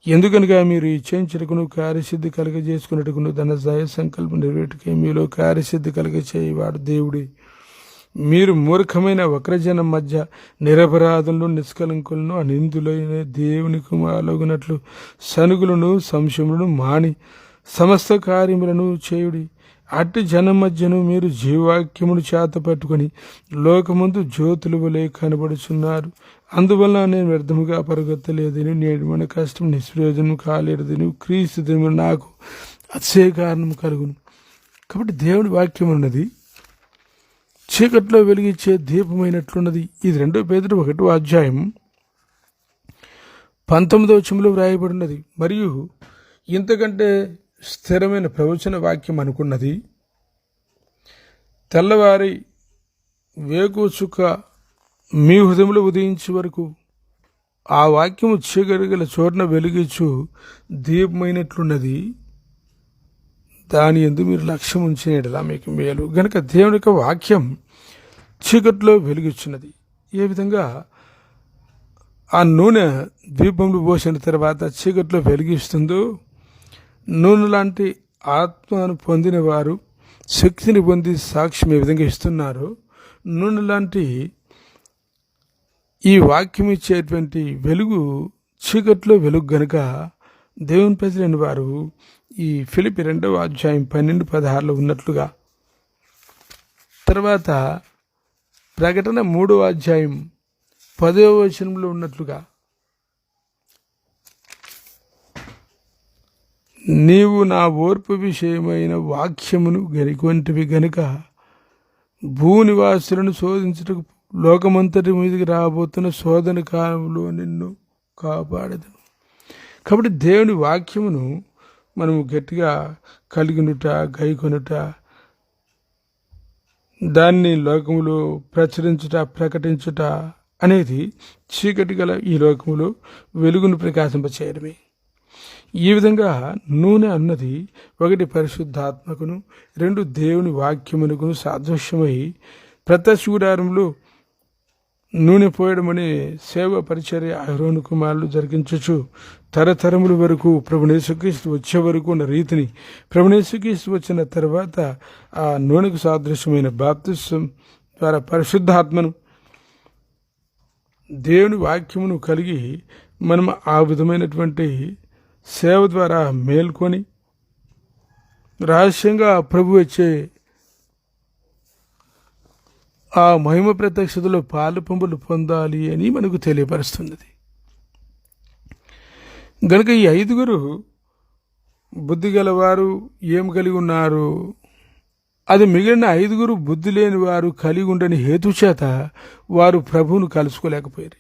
ఎందుకనగా మీరు ఇచ్చేంచుటకును కార్యసిద్ధి కలగజేసుకున్నట్టుకును తన దయ సంకల్పం నెరవేటుకే మీలో కార్యసిద్ధి కలగచేయవాడు దేవుడే. మీరు మూర్ఖమైన వక్రజనం మధ్య నిరపరాధులను నిష్కలంకులను అనిందులైన దేవుని కుమారులగునట్లు సనుగులను సంశయములను మాని సమస్త కార్యములను చేయుడి. అట్టి జనం మధ్యను మీరు జీవాక్యమును చేత పట్టుకొని లోకముందు జ్యోతుల వలె కనబడుచున్నారు. అందువల్ల నేను వ్యర్థముగా పరుగెత్తలేదని, నేడు మన కష్టం నిష్ప్రయోజనం కాలేదని క్రీస్తు దినమున నాకు అతిశయ కారణం కలుగును. కాబట్టి దేవుని వాక్యం ఉన్నది చీకట్లో వెలిగించే దీపమైనట్లున్నది. ఇది 2 పేతురు 1వ అధ్యాయం 19వ వచనంలో వ్రాయబడినది. మరియు ఇంతకంటే స్థిరమైన ప్రవచన వాక్యం అనుకున్నది. తెల్లవారి వేకు చుక్క మీ హృదయంలో ఉదయించే వరకు ఆ వాక్యము చీకటిగల చోటున వెలిగించు దీపమైనట్లున్నది. దాని యందు మీరు లక్ష్యం ఉంచినట్లా మీకు మేలు. గనక దేవుని యొక్క వాక్యం చీకట్లో వెలిగించున్నది. ఏ విధంగా ఆ నూనె దీపంలో పోసిన తర్వాత చీకట్లో వెలిగిస్తుందో, నూనె లాంటి ఆత్మను పొందిన వారు శక్తిని పొంది సాక్ష్యం ఏ విధంగా ఇస్తున్నారు, నూనె లాంటి ఈ వాక్యం ఇచ్చేటువంటి వెలుగు చీకట్లో వెలుగు గనుక దేవుని ప్రజలైన వారు ఈ ఫిలిప్పీ 2వ అధ్యాయం 12-16 ఉన్నట్లుగా, తర్వాత ప్రకటన 3వ అధ్యాయం 10వ వచనంలో ఉన్నట్లుగా, నీవు నా ఓర్పు విషయమైన వాక్యమును గనికొంటివి గనుక భూనివాసులను శోధించుటకు లోకమంతటి మీదకి రాబోతున్న శోధన కాలంలో నిన్ను కాపాడదు. కాబట్టి దేవుని వాక్యమును మనము గట్టిగా కలిగినుట, గైకొనుట, దాన్ని లోకములో ప్రచురించుట, ప్రకటించుట అనేది చీకటి గల ఈ లోకములో వెలుగును ప్రకాశింపచేయడమే. ఈ విధంగా నూనె అన్నది 1 పరిశుద్ధాత్మకును, 2 దేవుని వాక్యమునకును సాదృశ్యమై ప్రత్యక్ష గుడారంలో నూనె పోయడం అనే సేవ పరిచర్య అహరోను కుమారులు జరిగించచ్చు తరతరముల వరకు ప్రభువు యేసుక్రీస్తు వచ్చే వరకు ఉన్న రీతిని, ప్రభువు యేసుక్రీస్తు వచ్చిన తర్వాత ఆ నూనెకు సాదృశ్యమైన బాప్తిసం ద్వారా పరిశుద్ధాత్మను, దేవుని వాక్యమును కలిగి మనం ఆ విధమైనటువంటి సేవ ద్వారా మేల్కొని రహస్యంగా ప్రభు వచ్చే ఆ మహిమ ప్రత్యక్షతలో పాలు పంపులు పొందాలి అని మనకు తెలియపరుస్తున్నది. గనుక ఈ 5 బుద్ధి గలవారు ఏం కలిగి ఉన్నారు, అది మిగిలిన 5 బుద్ధి లేని వారు కలిగి ఉండని హేతు చేత వారు ప్రభువును కలుసుకోలేకపోయారు.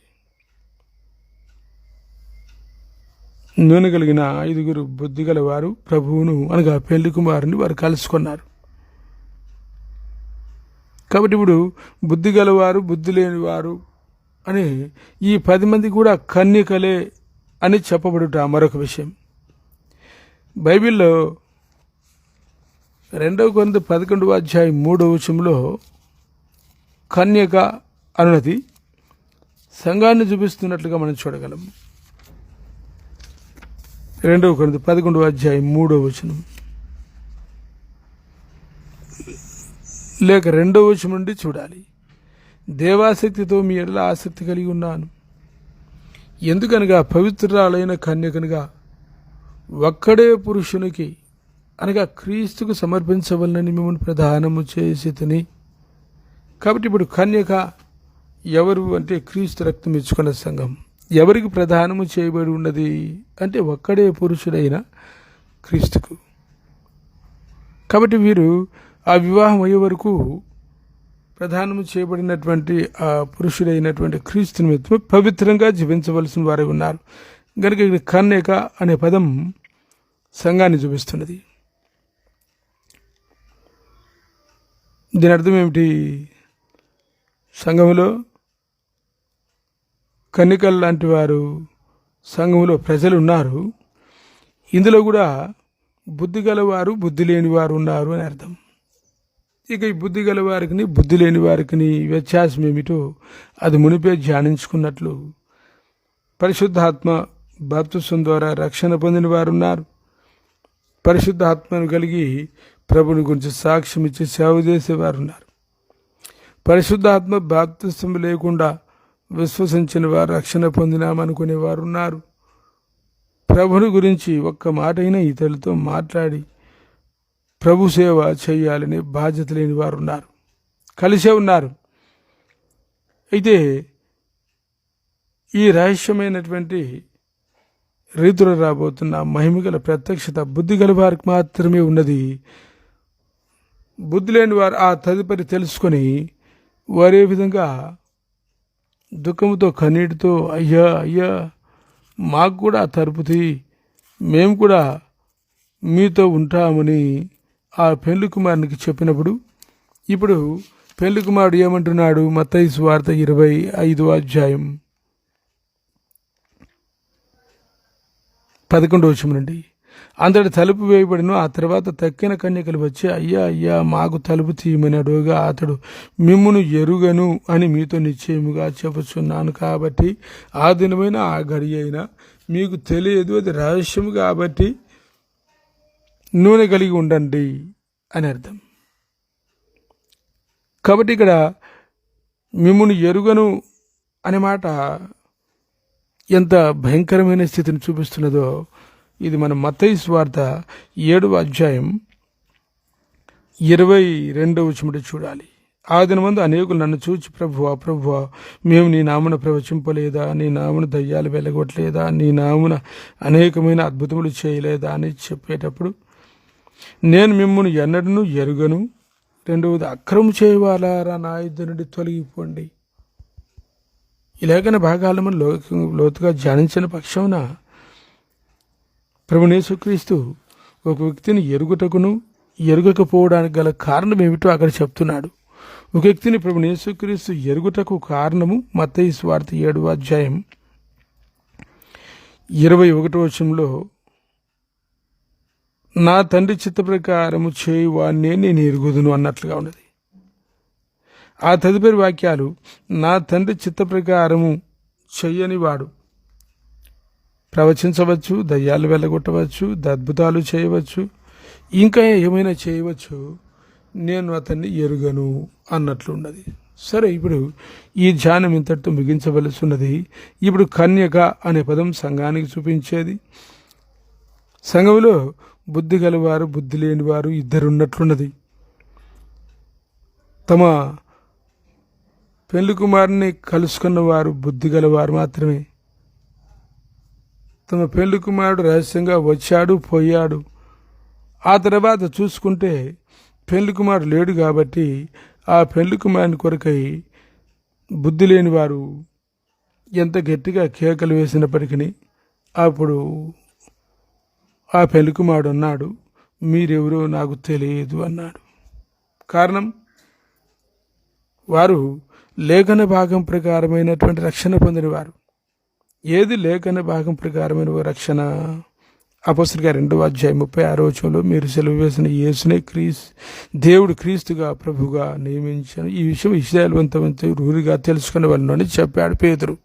నూనె కలిగిన 5 బుద్ధి గలవారు ప్రభువును అనగా పెళ్లి కుమారుని వారు కలుసుకున్నారు. కాబట్టి ఇప్పుడు బుద్ధి గలవారు, బుద్ధి లేనివారు అని ఈ 10 మంది కూడా కన్యకలే అని చెప్పబడుట మరొక విషయం. బైబిల్లో 2 కొరింథీ 11వ అధ్యాయం 3వ వచనంలో కన్యక అన్నది సంఘాన్ని చూపిస్తున్నట్లుగా మనం చూడగలం. 2 కొరింథీ 11వ అధ్యాయం 3వ వచనం లేక 2వ వచనం నుండి చూడాలి. దేవాసక్తితో మీ ఎడల ఆసక్తి కలిగి ఉన్నాను, ఎందుకనగా పవిత్రురాలైన కన్యకనుగా ఒక్కడే పురుషునికి అనగా క్రీస్తుకు సమర్పించవలనని మిమ్మల్ని ప్రదానము చేసి తిని. కాబట్టి ఇప్పుడు కన్యక ఎవరు అంటే క్రీస్తు రక్తం ఇచ్చుకున్న సంఘం. ఎవరికి ప్రదానము చేయబడి ఉన్నది అంటే ఒక్కడే పురుషుడైన క్రీస్తుకు. కాబట్టి వీరు ఆ వివాహం అయ్యే వరకు ప్రధానము చేయబడినటువంటి ఆ పురుషుడైనటువంటి క్రీస్తు నిమిత్తం పవిత్రంగా జీవించవలసిన వారే ఉన్నారు. కనుక ఇక్కడ కన్యక అనే పదం సంఘాన్ని చూపిస్తున్నది. దీని అర్థం ఏమిటి? సంఘంలో కన్యకలు లాంటి వారు సంఘంలో ప్రజలు ఉన్నారు. ఇందులో కూడా బుద్ధి గలవారు, బుద్ధి లేని వారు ఉన్నారు అని అర్థం. ఇక ఈ బుద్ధి గల వారికి, బుద్ధి లేని వారికి వ్యత్యాసం ఏమిటో అది మునిపే ధ్యానించుకున్నట్లు పరిశుద్ధాత్మ బాప్తిసం ద్వారా రక్షణ పొందిన వారు ఉన్నారు. పరిశుద్ధాత్మను కలిగి ప్రభుని గురించి సాక్ష్యం ఇచ్చి సేవ చేసేవారు ఉన్నారు. పరిశుద్ధాత్మ బాప్తిసం లేకుండా విశ్వసించిన వారు రక్షణ పొందినామనుకునేవారు ఉన్నారు. ప్రభుని గురించి ఒక్క మాట అయినా ఇతరులతో మాట్లాడి ప్రభు సేవ చేయాలని బాధ్యత లేని వారు ఉన్నారు, కలిసే ఉన్నారు. అయితే ఈ రహస్యమైనటువంటి రీతిలో రాబోతున్న మహిమగల ప్రత్యక్షత బుద్ధి గల వారికి మాత్రమే ఉన్నది. బుద్ధి లేని వారు ఆ తదుపరి తెలుసుకొని వారే విధంగా దుఃఖంతో కన్నీటితో అయ్యా అయ్యా మాకు కూడా తరుపుతి, మేము కూడా మీతో ఉంటామని ఆ పెళ్లి కుమారునికి చెప్పినప్పుడు ఇప్పుడు పెళ్లి కుమారుడు ఏమంటున్నాడు? మత్తయి సువార్త 25:11 నుండి. అంతటి తలుపు వేయబడిను. ఆ తర్వాత తక్కిన కన్యకలు వచ్చి, అయ్యా అయ్యా మాకు తలుపు తీయమని అడుగుగా అతడు, మిమ్మును ఎరుగను అని మీతో నిశ్చయముగా చెప్పుచున్నాను. కాబట్టి ఆ దినమైన ఆ గడి అయినా మీకు తెలియదు, అది రహస్యము కాబట్టి నూనె కలిగి ఉండండి అని అర్థం. కాబట్టి ఇక్కడ మిమ్మును ఎరుగను అనే మాట ఎంత భయంకరమైన స్థితిని చూపిస్తున్నదో ఇది మనం మత్తయి సువార్త 7:22 చూడాలి. ఆ దినమందు అనేకులు నన్ను చూచి, ప్రభువా ప్రభువా, మేము నీ నామున ప్రవచింపలేదా? నీ నామున దయ్యాలు వెలగొట్టలేదా? నీ నామున అనేకమైన అద్భుతములు చేయలేదా అని చెప్పేటప్పుడు, నేను మిమ్మును ఎన్నడను ఎరుగను. రెండవది, అక్రమం చేయవాలారా నా యుద్ధ నుండి తొలగిపోండి. ఈ లేఖన భాగాలను మనం లోతుగా ధ్యానించిన పక్షమున ప్రభువైన యేసుక్రీస్తు ఒక వ్యక్తిని ఎరుగుటకును ఎరుగకపోవడానికి గల కారణం ఏమిటో అక్కడ చెప్తున్నాడు. ఒక వ్యక్తిని ప్రభువైన యేసుక్రీస్తు ఎరుగుటకు కారణము మత్తయి సువార్త 7:21 నా తండ్రి చిత్త ప్రకారము చేయువాన్నే నేను ఎరుగుదును అన్నట్లుగా ఉన్నది. ఆ తదుపరి వాక్యాలు, నా తండ్రి చిత్త ప్రకారము చెయ్యని వాడు ప్రవచించవచ్చు, దయ్యాలు వెళ్ళగొట్టవచ్చు, అద్భుతాలు చేయవచ్చు, ఇంకా ఏమైనా చేయవచ్చు, నేను అతన్ని ఎరుగను అన్నట్లున్నది. సరే, ఇప్పుడు ఈ ధ్యానం ఇంతటితో ముగించవలసి ఉన్నది. ఇప్పుడు కన్యక అనే పదం సంఘానికి చూపించేది. సంఘంలో బుద్ధి గలవారు, బుద్ధి లేనివారు ఇద్దరున్నట్లున్నది. తమ పెళ్లి కుమారుని కలుసుకున్న వారు బుద్ధి గలవారు మాత్రమే. తమ పెళ్లి కుమారుడు రహస్యంగా వచ్చాడు, పోయాడు. ఆ తర్వాత చూసుకుంటే పెళ్లి కుమారుడు లేడు కాబట్టి ఆ పెళ్లి కుమారుని కొరకై బుద్ధి లేని వారు ఎంత గట్టిగా కేకలు వేసినప్పటికీ అప్పుడు ఆ పెళ్లి కుమారుడు అన్నాడు, మీరెవరో నాకు తెలియదు అన్నాడు. కారణం, వారు లేఖన భాగం ప్రకారమైనటువంటి రక్షణ పొందిన వారు. ఏది లేఖన భాగం ప్రకారమైన రక్షణ? అపొస్తలుల 2:36 మీరు సెలవు వేసిన యేసునే దేవుడు క్రీస్తుగా ప్రభుగా నియమించాను. ఈ విషయం ఇశ్రాయేలువంతమంతా రూరిగా తెలుసుకునే వాళ్ళు అని చెప్పాడు పేతురు.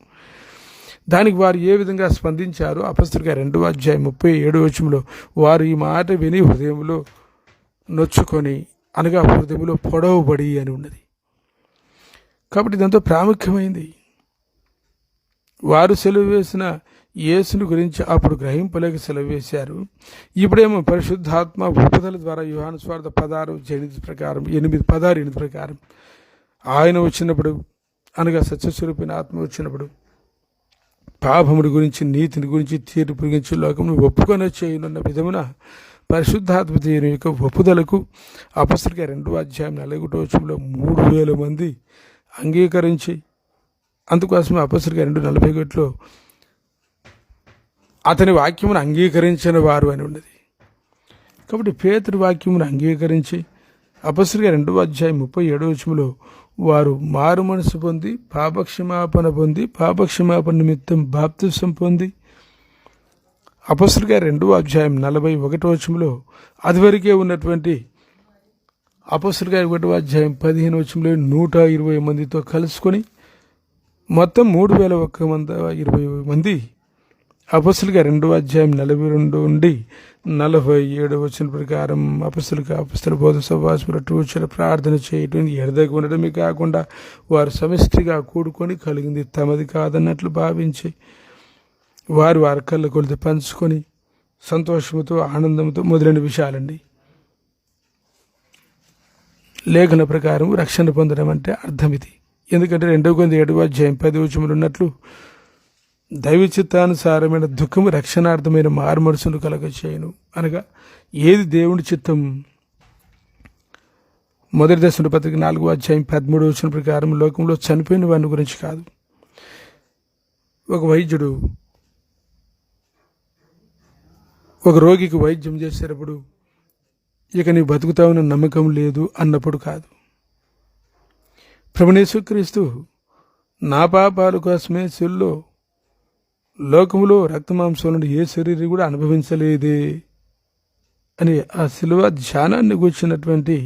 దానికి వారు ఏ విధంగా స్పందించారు? అపొస్తలుల 2:37 వారు ఈ మాట విని హృదయంలో నొచ్చుకొని, అనగా హృదయంలో పొడవబడి అని ఉన్నది. కాబట్టి ఇదంతా ప్రాముఖ్యమైంది. వారు సెలవు వేసిన యేసుని గురించి అప్పుడు గ్రహింపలేక సెలవు వేశారు. ఇప్పుడేమో పరిశుద్ధాత్మ ఉపదల ద్వారా యోహాను సువార్త 8:16 ప్రకారం ఆయన వచ్చినప్పుడు, అనగా సత్యస్వరూపిన ఆత్మ వచ్చినప్పుడు పాపముడి గురించి, నీతిని గురించి, తీర్పు గురించి లోకమును ఒప్పుకొని చేయనున్న విధమున పరిశుద్ధాత్మ దేవుని యొక్క ఒప్పుదలకు అపొస్తలుల 2:41 3,000 మంది అంగీకరించి, అందుకోసమే అపొస్తలుల 2:41 అతని వాక్యమును అంగీకరించిన వారు అని ఉన్నది. కాబట్టి పేతురు వాక్యమును అంగీకరించి అపొస్తలుల 2:37 వారు మారు మనసు పొంది, పాపక్షమాపణ నిమిత్తం బాప్తిసం పొంది, అపొస్తలుల 2:41 అదివరకే ఉన్నటువంటి అపొస్తలుల 1:15 120 మందితో కలుసుకొని మొత్తం 3,120 మంది అపొస్తలుల 2:42 నుండి 47 ప్రకారం అపొస్తల బోధ సహవాసముల టూచల ప్రార్థన చేయటం ఎడదగి ఉండడమే కాకుండా వారు సమిష్టిగా కూడుకొని కలిగింది తమది కాదన్నట్లు భావించి వారు వారి కళ్ళ కొలిది పంచుకొని సంతోషంతో, ఆనందంతో మొదలైన విషయాలండి. లేఖన ప్రకారం రక్షణ పొందడం అంటే అర్థం ఇది. ఎందుకంటే 2 Corinthians 7:10 ఉన్నట్లు దైవ చిత్తానుసారమైన దుఃఖము రక్షణార్థమైన మారుమనసును కలగచేయును. అనగా ఏది దేవుని చిత్తం? మొదటి దశ పత్రిక 4:13 ప్రకారం లోకంలో చనిపోయిన వారిని గురించి కాదు. ఒక వైద్యుడు ఒక రోగికి వైద్యం చేసేటప్పుడు ఇక నీ బతుకుతావన్న నమ్మకం లేదు అన్నప్పుడు కాదు. ప్రభువైన యేసుక్రీస్తు నా పాపాల కోసమే శిలువలో లోకములో రక్తమాంసం నుండి ఏ శరీరం కూడా అనుభవించలేదే అని ఆ శిలువ ధ్యానాన్ని కూర్చున్నటువంటి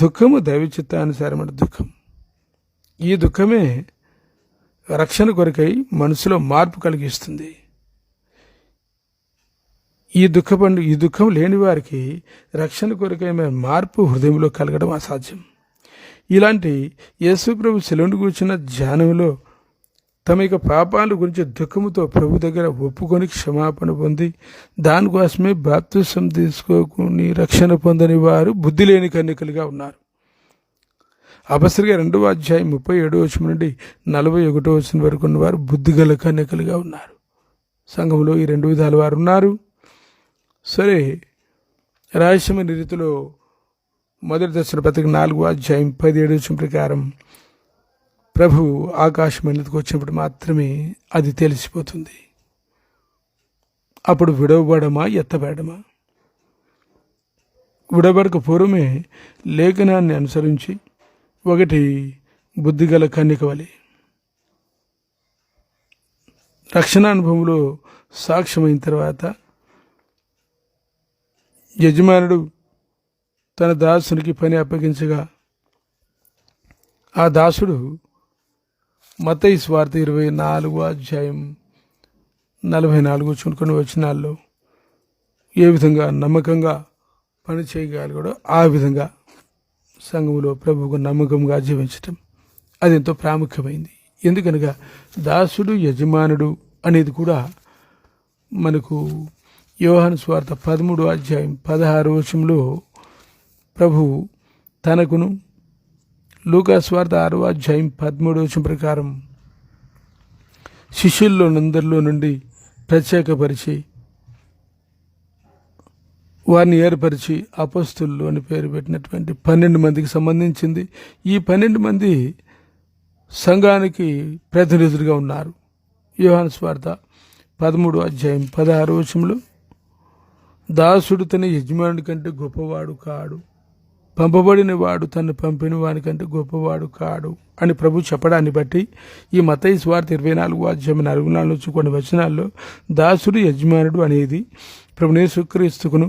దుఃఖము దైవ చిత్తానుసారమైన దుఃఖం. ఈ దుఃఖమే రక్షణ కొరకై మనసులో మార్పు కలిగిస్తుంది. ఈ దుఃఖం లేని వారికి రక్షణ కొరకై మార్పు హృదయంలో కలగడం అసాధ్యం. ఇలాంటి యేసు ప్రభు శిలువను కూర్చున్న ధ్యానంలో తమ యొక్క పాపాల గురించి దుఃఖముతో ప్రభు దగ్గర ఒప్పుకొని క్షమాపణ పొంది దానికోసమే బాప్తిసం తీసుకోకుని రక్షణ పొందని వారు బుద్ధి లేని కన్యకలుగా ఉన్నారు. అపసరిగా 2వ అధ్యాయం 37వ వచనం నుండి 41వ వచనం వరకు ఉన్నవారు బుద్ధిగల కన్యకలుగా ఉన్నారు. సంఘంలో ఈ 2 విధాల వారు ఉన్నారు. సరే, రహస్యమైన రీతిలో మొదటి దశల పత్రిక 4వ అధ్యాయం 17వ వచనం ప్రకారం ప్రభు ఆకాశం మీదకి వచ్చినప్పుడు మాత్రమే అది తెలిసిపోతుంది. అప్పుడు విడవబడమా ఎత్తబడమా? విడవబడక పూర్వమే లేఖనాన్ని అనుసరించి 1 బుద్ధిగల కన్యక వలె రక్షణ అనుభవంలో సాక్ష్యమైన తర్వాత యజమానుడు తన దాసునికి పని అప్పగించగా ఆ దాసుడు మత్తయి సువార్త 24వ అధ్యాయం 44 కొన్ని వచనాల్లో ఏ విధంగా నమ్మకంగా పని చేయగలిగాడో ఆ విధంగా సంఘములో ప్రభువుకు నమ్మకంగా జీవించటం అది ఎంతో ప్రాముఖ్యమైంది. ఎందుకనగా దాసుడు యజమానుడు అనేది కూడా మనకు యోహాను సువార్త 13వ అధ్యాయం 16వ వచనంలో ప్రభు తనకును, లూకా సువార్త 6వ అధ్యాయం 13వ వచనం ప్రకారం శిష్యుల్లోనందరిలో నుండి ప్రత్యేకపరిచి వారిని ఏర్పరిచి అపోస్తులు అని పేరు పెట్టినటువంటి 12 మందికి సంబంధించింది. ఈ 12 మంది సంఘానికి ప్రతినిధులుగా ఉన్నారు. యోహాను సువార్త 13వ అధ్యాయం 16వ వచనంలో దాసుడు తన యజమానుడి కంటే గొప్పవాడు కాడు, పంపబడిన వాడు తను పంపిన వాని కంటే గొప్పవాడు కాడు అని ప్రభు చెప్పడాన్ని బట్టి ఈ మత్తయి సువార్త 24వ అధ్యాయం 44 నుంచి కొన్ని వచనాల్లో దాసుడు యజమానుడు అనేది ప్రభువైన యేసుక్రీస్తుకును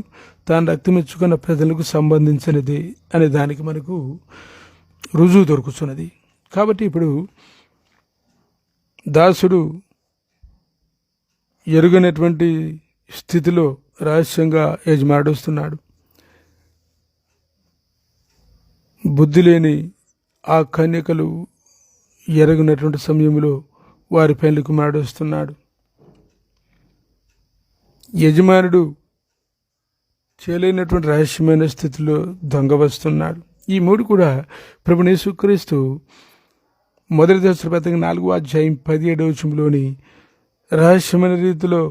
తాను రక్తమిచ్చుకున్న ప్రజలకు సంబంధించినది అనే దానికి మనకు రుజువు దొరుకుతున్నది. కాబట్టి ఇప్పుడు దాసుడు ఎరుగనటువంటి స్థితిలో రహస్యంగా యజమానుడు వస్తున్నాడు. బుద్ధి లేని ఆ కన్యకలు ఎరగినటువంటి సమయంలో వారి పెళ్లి కుమారుడు వస్తున్నాడు. యజమానుడు చేయలేనటువంటి రహస్యమైన స్థితిలో దొంగ వస్తున్నాడు. ఈ 3 కూడా ప్రభువైన యేసుక్రీస్తు మొదటి దశల పత్రిక 4వ అధ్యాయం 17వ వచనంలోని రహస్యమైన రీతిలో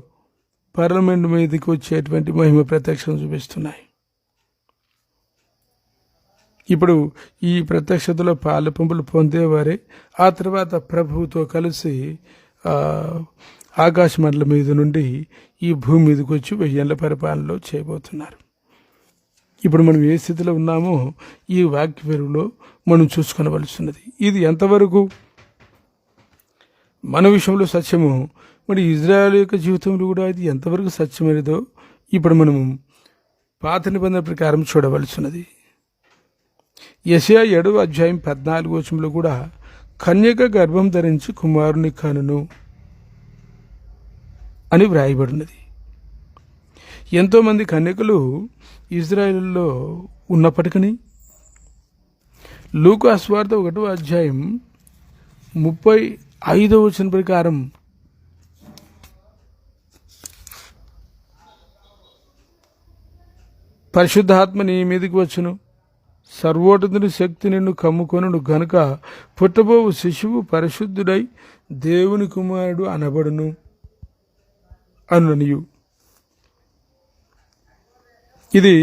పార్లమెంట్ మీదకి వచ్చేటువంటి మహిమ ప్రత్యక్షం చూపిస్తున్నాయి. ఇప్పుడు ఈ ప్రత్యక్షతలో పాలు పంపులు పొందేవారే ఆ తర్వాత ప్రభువుతో కలిసి ఆకాశ మండలం మీద నుండి ఈ భూమి మీదకి వచ్చి 1000 ఏళ్ల పరిపాలనలో చేయబోతున్నారు. ఇప్పుడు మనం ఏ స్థితిలో ఉన్నామో ఈ వాక్య వెలుగులో మనం చూసుకొనవలసినది. ఇది ఎంతవరకు మన విషయంలో సత్యము, మరి ఇజ్రాయేల్ యొక్క జీవితంలో కూడా ఇది ఎంతవరకు సత్యమైనదో ఇప్పుడు మనము పాత నిబంధన ప్రకారం చూడవలసినది. యెషయా 7వ అధ్యాయం 14వ వచనంలో కూడా కన్యక గర్భం ధరించి కుమారుని కనును అని వ్రాయబడినది. ఎంతోమంది కన్యకలు ఇజ్రాయేలులో ఉన్నప్పటికీ లూకా సువార్త 1వ అధ్యాయం 35వ వచనం ప్రకారం పరిశుద్ధాత్మ నీ మీదకి వచ్చును, సర్వోన్నతుని శక్తి నిన్ను కమ్ముకొనును గనుక పుట్టబోవు శిశువు పరిశుద్ధుడై దేవుని కుమారుడు అనబడును అనునియు. ఇది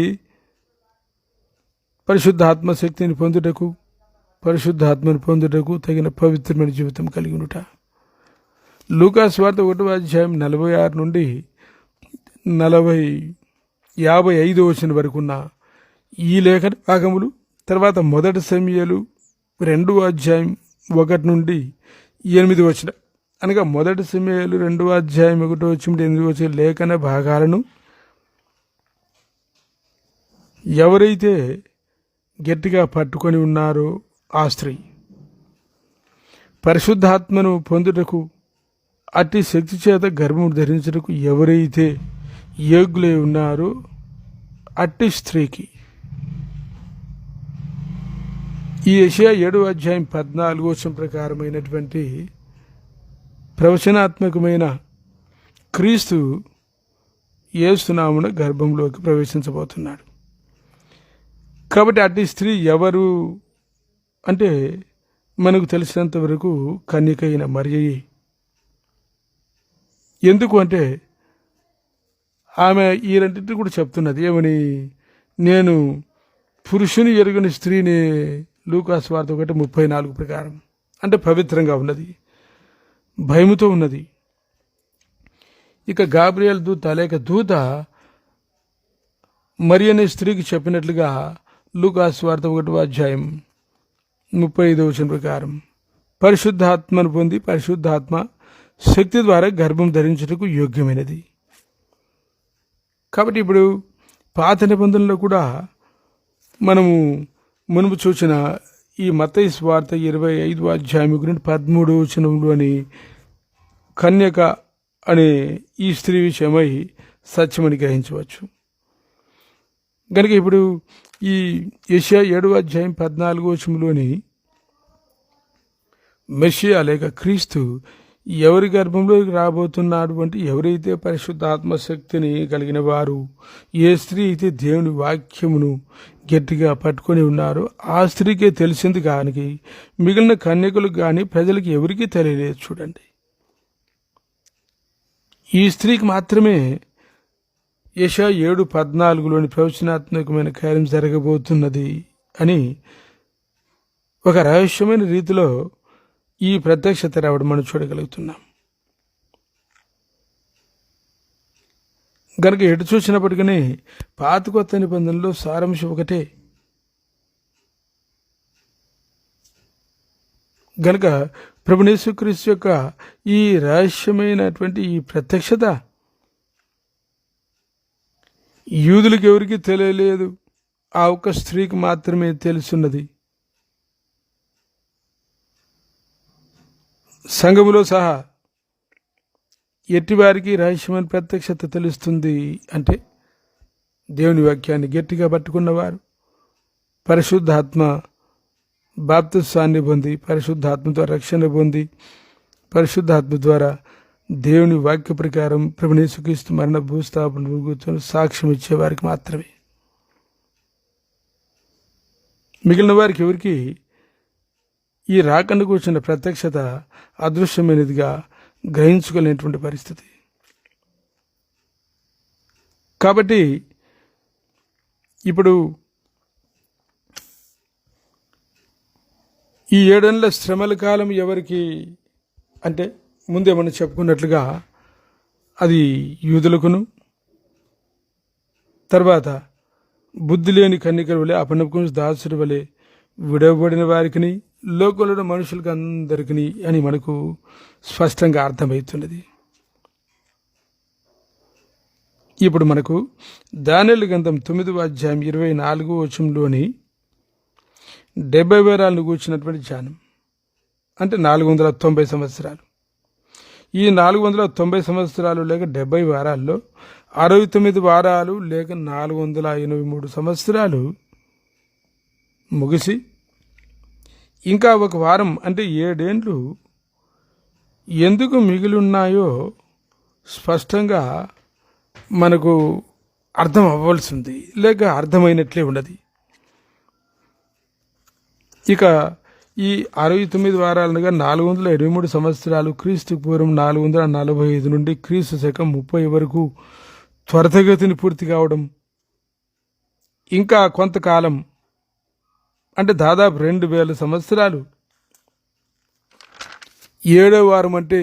పరిశుద్ధాత్మ శక్తిని పొందుటకు, పరిశుద్ధాత్మను పొందుటకు తగిన పవిత్రమైన జీవితం కలిగి ఉండుట. లూకా సువార్త 1వ అధ్యాయం 46 నుండి 55 వచనం వరకు ఉన్న ఈ లేఖన భాగములు, తర్వాత మొదటి సమూయేలు 2వ అధ్యాయం 1 నుండి 8 వచనం, అనగా మొదటి సమూయేలు 2వ అధ్యాయం 1 వచనం 8 వచనం లేఖన భాగాలను ఎవరైతే గట్టిగా పట్టుకొని ఉన్నారో ఆ స్త్రీ పరిశుద్ధాత్మను పొందుటకు, అట్టి శక్తి చేత గర్భము ధరించుటకు ఎవరైతే యోగ్యులై ఉన్నారో అట్టి స్త్రీకి ఈ యెషయా 7వ అధ్యాయం 14 వచనం ప్రకారమైనటువంటి ప్రవచనాత్మకమైన క్రీస్తు యేసు నామమున గర్భంలోకి ప్రవేశించబోతున్నాడు. కాబట్టి అట్టి స్త్రీ ఎవరు అంటే మనకు తెలిసినంత వరకు కన్యకైన మరియయే. ఎందుకు అంటే ఆమె ఈ రెండింటిని కూడా చెప్తున్నది ఏమని, నేను పురుషుని ఎరుగని స్త్రీని, లూకాసు వార్త 1:34 ప్రకారం. అంటే పవిత్రంగా ఉన్నది, భయముతో ఉన్నది. ఇక గాబ్రియల్ దూత లేక దూత మరి అనే స్త్రీకి చెప్పినట్లుగా లూకాసు వార్త 1వ అధ్యాయం 35 వచనం ప్రకారం పరిశుద్ధాత్మను పొంది పరిశుద్ధాత్మ శక్తి ద్వారా గర్భం ధరించుటకు యోగ్యమైనది. కాబట్టి ఇప్పుడు పాత నిబంధనలో కూడా మనము మునుపు చూసిన ఈ మత్తయి సువార్త 25వ అధ్యాయం 13వ వచనంలోని కన్యక అనే ఈ స్త్రీ విషయమై సత్యమని గ్రహించవచ్చు. కనుక ఇప్పుడు ఈ యెషయా 7వ అధ్యాయం 14వ వచనంలోని మెస్సియా లేక క్రీస్తు ఎవరి గర్భంలోకి రాబోతున్నాడు అంటే ఎవరైతే పరిశుద్ధాత్మ శక్తిని కలిగిన వారు, ఏ స్త్రీ అయితే దేవుని వాక్యమును గట్టిగా పట్టుకొని ఉన్నారో ఆ స్త్రీకే తెలిసింది కానీ మిగిలిన కన్యకులకు కానీ ప్రజలకు ఎవరికీ తెలియలేదు. చూడండి, ఈ స్త్రీకి మాత్రమే యెషయా 7:14లోని ప్రవచనాత్మకమైన కార్యం జరగబోతున్నది అని ఒక రహస్యమైన రీతిలో ఈ ప్రత్యక్షత రావడం మనం చూడగలుగుతున్నాం. కనుక ఎటు చూసినప్పటికీ పాత కొత్త నిబంధనలో సారాంశం ఒకటే. గనుక ప్రభువు యేసుక్రీస్తు యొక్క ఈ రహస్యమైనటువంటి ఈ ప్రత్యక్షత యూదులకు ఎవరికి తెలియలేదు, ఆ ఒక్క స్త్రీకి మాత్రమే తెలుసున్నది. సంఘములో సహా ఎట్టివారికి రహస్యమైన ప్రత్యక్షత తెలుస్తుంది అంటే దేవుని వాక్యాన్ని గట్టిగా పట్టుకున్నవారు, పరిశుద్ధాత్మ బాప్తిస్మాన్ని పొంది, పరిశుద్ధాత్మతో రక్షణ పొంది, పరిశుద్ధాత్మ ద్వారా దేవుని వాక్య ప్రకారం ప్రభువు యేసుక్రీస్తు మరణ భూస్థాపన కూర్చొని సాక్ష్యం ఇచ్చేవారికి మాత్రమే. మిగిలిన వారికి ఎవరికి ఈ రాకను కూర్చున్న ప్రత్యక్షత అదృశ్యమైనదిగా గ్రహించుకోలేనటువంటి పరిస్థితి. కాబట్టి ఇప్పుడు ఈ 7 ఏళ్ల శ్రమల కాలం ఎవరికి అంటే ముందే మనం చెప్పుకున్నట్లుగా అది యూదులకును, తర్వాత బుద్ధి లేని కన్యకల వలె అపనమ్మకం దాసుడి వలె విడవబడిన వారికి, లోకంలో మనుషులకు అందరికీ అని మనకు స్పష్టంగా అర్థమవుతున్నది. ఇప్పుడు మనకు దానియేలు గ్రంథం 9వ అధ్యాయం 24వ వచనంలోని 70 వారాలను కూర్చున్నటువంటి ధ్యానం అంటే 490 సంవత్సరాలు. ఈ 490 సంవత్సరాలు లేక 70 వారాల్లో 69 వారాలు లేక 483 సంవత్సరాలు ముగిసి ఇంకా ఒక వారం అంటే 7 ఏండ్లు ఎందుకు మిగిలి ఉన్నాయో స్పష్టంగా మనకు అర్థం అవ్వాల్సి ఉంది, లేక అర్థమైనట్లే ఉన్నది. ఇక ఈ 69 వారాలుగా 483 సంవత్సరాలు క్రీస్తు పూర్వం 445 నుండి క్రీస్తు శకం 30 వరకు త్వరితగతిని పూర్తి కావడం, ఇంకా కొంతకాలం అంటే దాదాపు 2000 సంవత్సరాలు 7వ వారం అంటే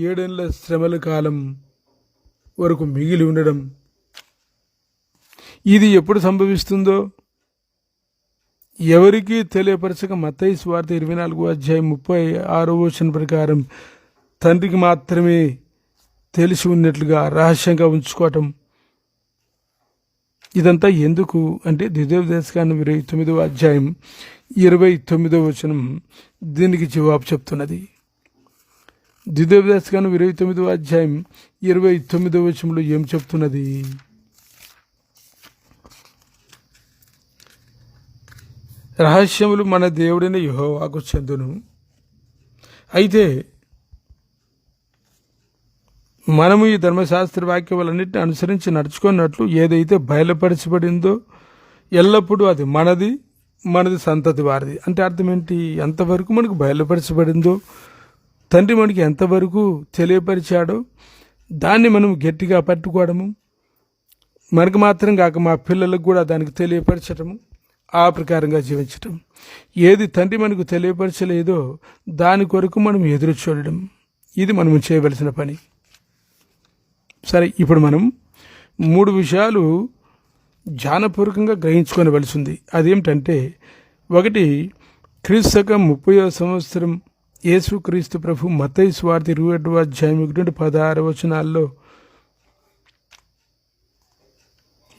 7 ఏళ్ల శ్రమల కాలం వరకు మిగిలి ఉండడం. ఇది ఎప్పుడు సంభవిస్తుందో ఎవరికీ తెలియపరచక మత్తయి సువార్త 24:36 ప్రకారం తండ్రికి మాత్రమే తెలిసి ఉన్నట్లుగా రహస్యంగా ఉంచుకోవటం. ఇదంతా ఎందుకు అంటే ద్వితీయోపదేశకాండం 29:29 దీనికి జవాబు చెప్తున్నది. ద్వితీయోపదేశకాండం 29:29 ఏం చెప్తున్నది? రహస్యములు మన దేవుడైన యెహోవాకు చెందును. అయితే మనము ఈ ధర్మశాస్త్ర వాక్యములన్నింటినీ అనుసరించి నడుచుకున్నట్లు ఏదైతే బయలుపరచబడిందో ఎల్లప్పుడూ అది మనది సంతతి వారిది. అంటే అర్థం ఏంటి? ఎంతవరకు మనకు బయలుపరచబడిందో, తండ్రి మనకి ఎంతవరకు తెలియపరిచాడో దాన్ని మనం గట్టిగా పట్టుకోవడము, మనకు మాత్రం కాక మా పిల్లలకు కూడా దానికి తెలియపరచటము, ఆ ప్రకారంగా జీవించటం. ఏది తండ్రి మనకు తెలియపరచలేదో దాని కొరకు మనం ఎదురు చూడడం, ఇది మనం చేయవలసిన పని. సరే, ఇప్పుడు మనం 3 విషయాలు జ్ఞానపూర్వకంగా గ్రహించుకోవలసి ఉంది. అదేమిటంటే, 1, క్రీస్తు శకం 30వ సంవత్సరం యేసుక్రీస్తు ప్రభు మత్తయి సువార్త 27:1-16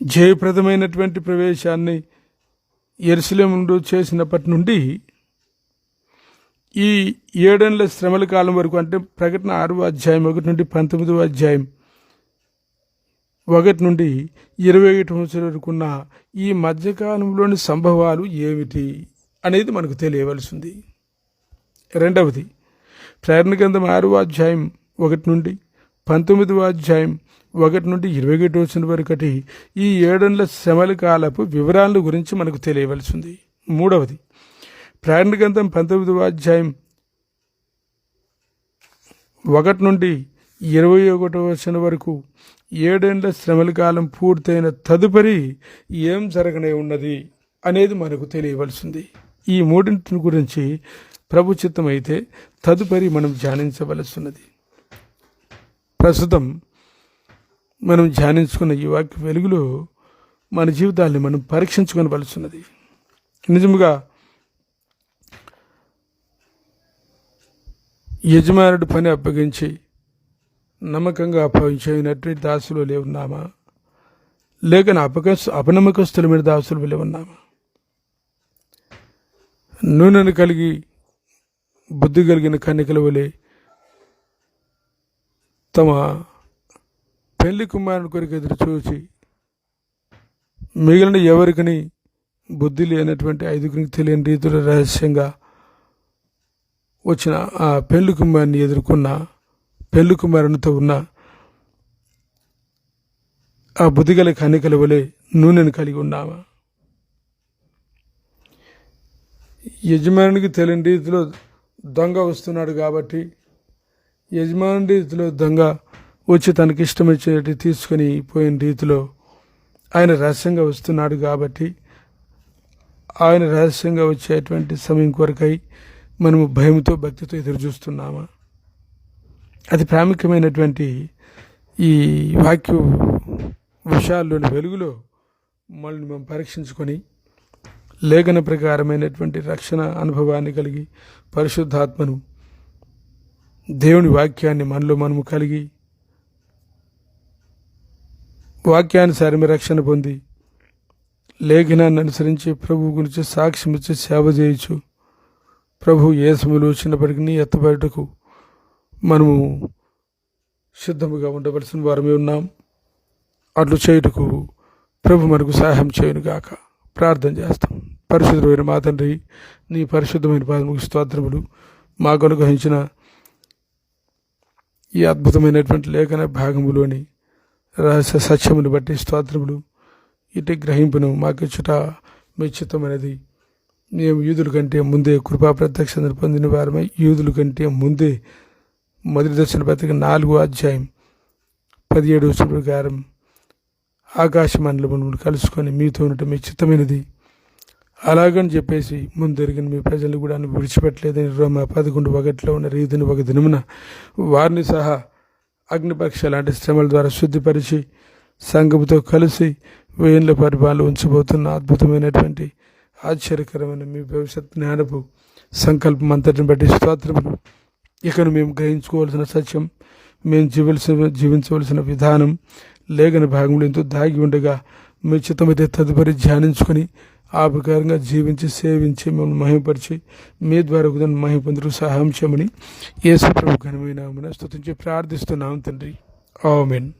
జయప్రదమైనటువంటి ప్రవేశాన్ని యెరూషలేములో చేసినప్పటి నుండి ఈ 7 ఏళ్ల శ్రమల కాలం వరకు, అంటే ప్రకటన 6:1-19 1-21 వరకు ఉన్న ఈ మధ్యకాలంలోని సంభవాలు ఏమిటి అనేది మనకు తెలియవలసి ఉంది. 2, ప్రకటన గ్రంథం 6:19-1-21 వరకు ఈ 7 ఏళ్ల శ్రమల కాలపు వివరాల గురించి మనకు తెలియవలసి ఉంది. 3, ప్రకటన గ్రంథం 19:1-21 వరకు 7 ఏళ్ల శ్రమల కాలం పూర్తయిన తదుపరి ఏం జరగనే ఉన్నది అనేది మనకు తెలియవలసింది. ఈ 3 గురించి ప్రభు చిత్తమైతే తదుపరి మనం ధ్యానించవలసి ఉన్నది. ప్రస్తుతం మనం ధ్యానించుకున్న ఈ వాక్య వెలుగులో మన జీవితాన్ని మనం పరీక్షించుకోవలసి ఉన్నది. నిజముగా యజమానుడు పని అప్పగించి నమ్మకంగా అప్పగించినటువంటి దాసులు లేవున్నామా, లేక అపనమ్మకస్తుల మీద దాసులు లేవున్నామా? నూనెను కలిగి బుద్ధి కలిగిన కన్యకల వలె తమ పెళ్లి కుమారుని కొరకు ఎదురు చూచి మిగిలిన ఎవరికని బుద్ధి లేనటువంటి 5గురికి తెలియని రీతిలో రహస్యంగా వచ్చిన ఆ పెళ్లి కుమారుని ఎదుర్కొన్న పెళ్లి కుమారునితో ఉన్న ఆ బుద్ధిగల కన్యకల వలె నూనెను కలిగి ఉన్నామా? యజమానికి తెలియని రీతిలో దొంగ వస్తున్నాడు కాబట్టి, యజమాని రీతిలో దొంగ వచ్చి తనకి ఇష్టమొచ్చేటి తీసుకొని పోయిన రీతిలో ఆయన రహస్యంగా వస్తున్నాడు కాబట్టి, ఆయన రహస్యంగా వచ్చేటువంటి సమయం కొరకై మనము భయంతో భక్తితో ఎదురు చూస్తున్నామా? అతి ప్రాముఖ్యమైనటువంటి ఈ వాక్య విషయాల్లోని వెలుగులో మనల్ని మనం పరీక్షించుకొని లేఖన ప్రకారమైనటువంటి రక్షణ అనుభవాన్ని కలిగి పరిశుద్ధాత్మను దేవుని వాక్యాన్ని మనలో మనము కలిగి వాక్యానుసారమే రక్షణ పొంది లేఖనాన్ని అనుసరించి ప్రభు గురించి సాక్ష్యం ఇచ్చి సేవ చేయొచ్చు. ప్రభు ఏ సమయంలో వచ్చినప్పటికీ ఎత్తబడుటకు మనము సిద్ధముగా ఉండవలసిన వారమే ఉన్నాం. అట్లు చేయుటకు ప్రభు మనకు సహాయం చేయనుగాక. ప్రార్థన చేస్తాం. పరిశుద్ధమైన మా తండ్రి, నీ పరిశుద్ధమైన పాదముకు స్తోత్రములు. మాకు అనుగ్రహించిన ఈ అద్భుతమైనటువంటి లేఖన భాగములోని రహస్య సత్యమును బట్టి స్తోత్రములు. ఇటు గ్రహింపును మాకిచ్చుట మెచ్చితమైనది. మేము యూదుల కంటే ముందే కృపా ప్రత్యక్షతను పొందిన వారమై యూదుల కంటే ముందే మొదటి దర్శన పత్రిక 4:17 ప్రకారం ఆకాశ మండలమును కలుసుకొని మీతో ఉండటం మీ చిత్తమైనది. అలాగని చెప్పేసి ముందరిగిన మీ ప్రజలు కూడా విడిచిపెట్టలేదని రోమా 11:1 ఉన్న రీతిని ఒక దినమున వారిని సహా అగ్నిపక్ష లాంటి శ్రమల ద్వారా శుద్ధిపరిచి సంఘముతో కలిసి 1000 పరిపాలన ఉంచబోతున్న అద్భుతమైనటువంటి ఆశ్చర్యకరమైన మీ భవిష్యత్ జ్ఞానపు సంకల్పం అంతటిని బట్టి స్తోత్రములు. ఇకను మేము గ్రహించుకోవాల్సిన సత్యం, మేము జీవించవలసిన విధానం లేఖన భాగంలో ఎంతో దాగి ఉండగా మీ చిత్తమైతే తదుపరి ధ్యానించుకొని ఆ ప్రకారంగా జీవించి సేవించి మిమ్మల్ని మహిమపరిచి మీ ద్వారా దాన్ని మహిమ పొందుటకు సహాయం చేయమని యేసు ప్రభు ఘనమైన నామమున స్తుతించి ప్రార్థిస్తున్నాం తండ్రి. ఆమేన్.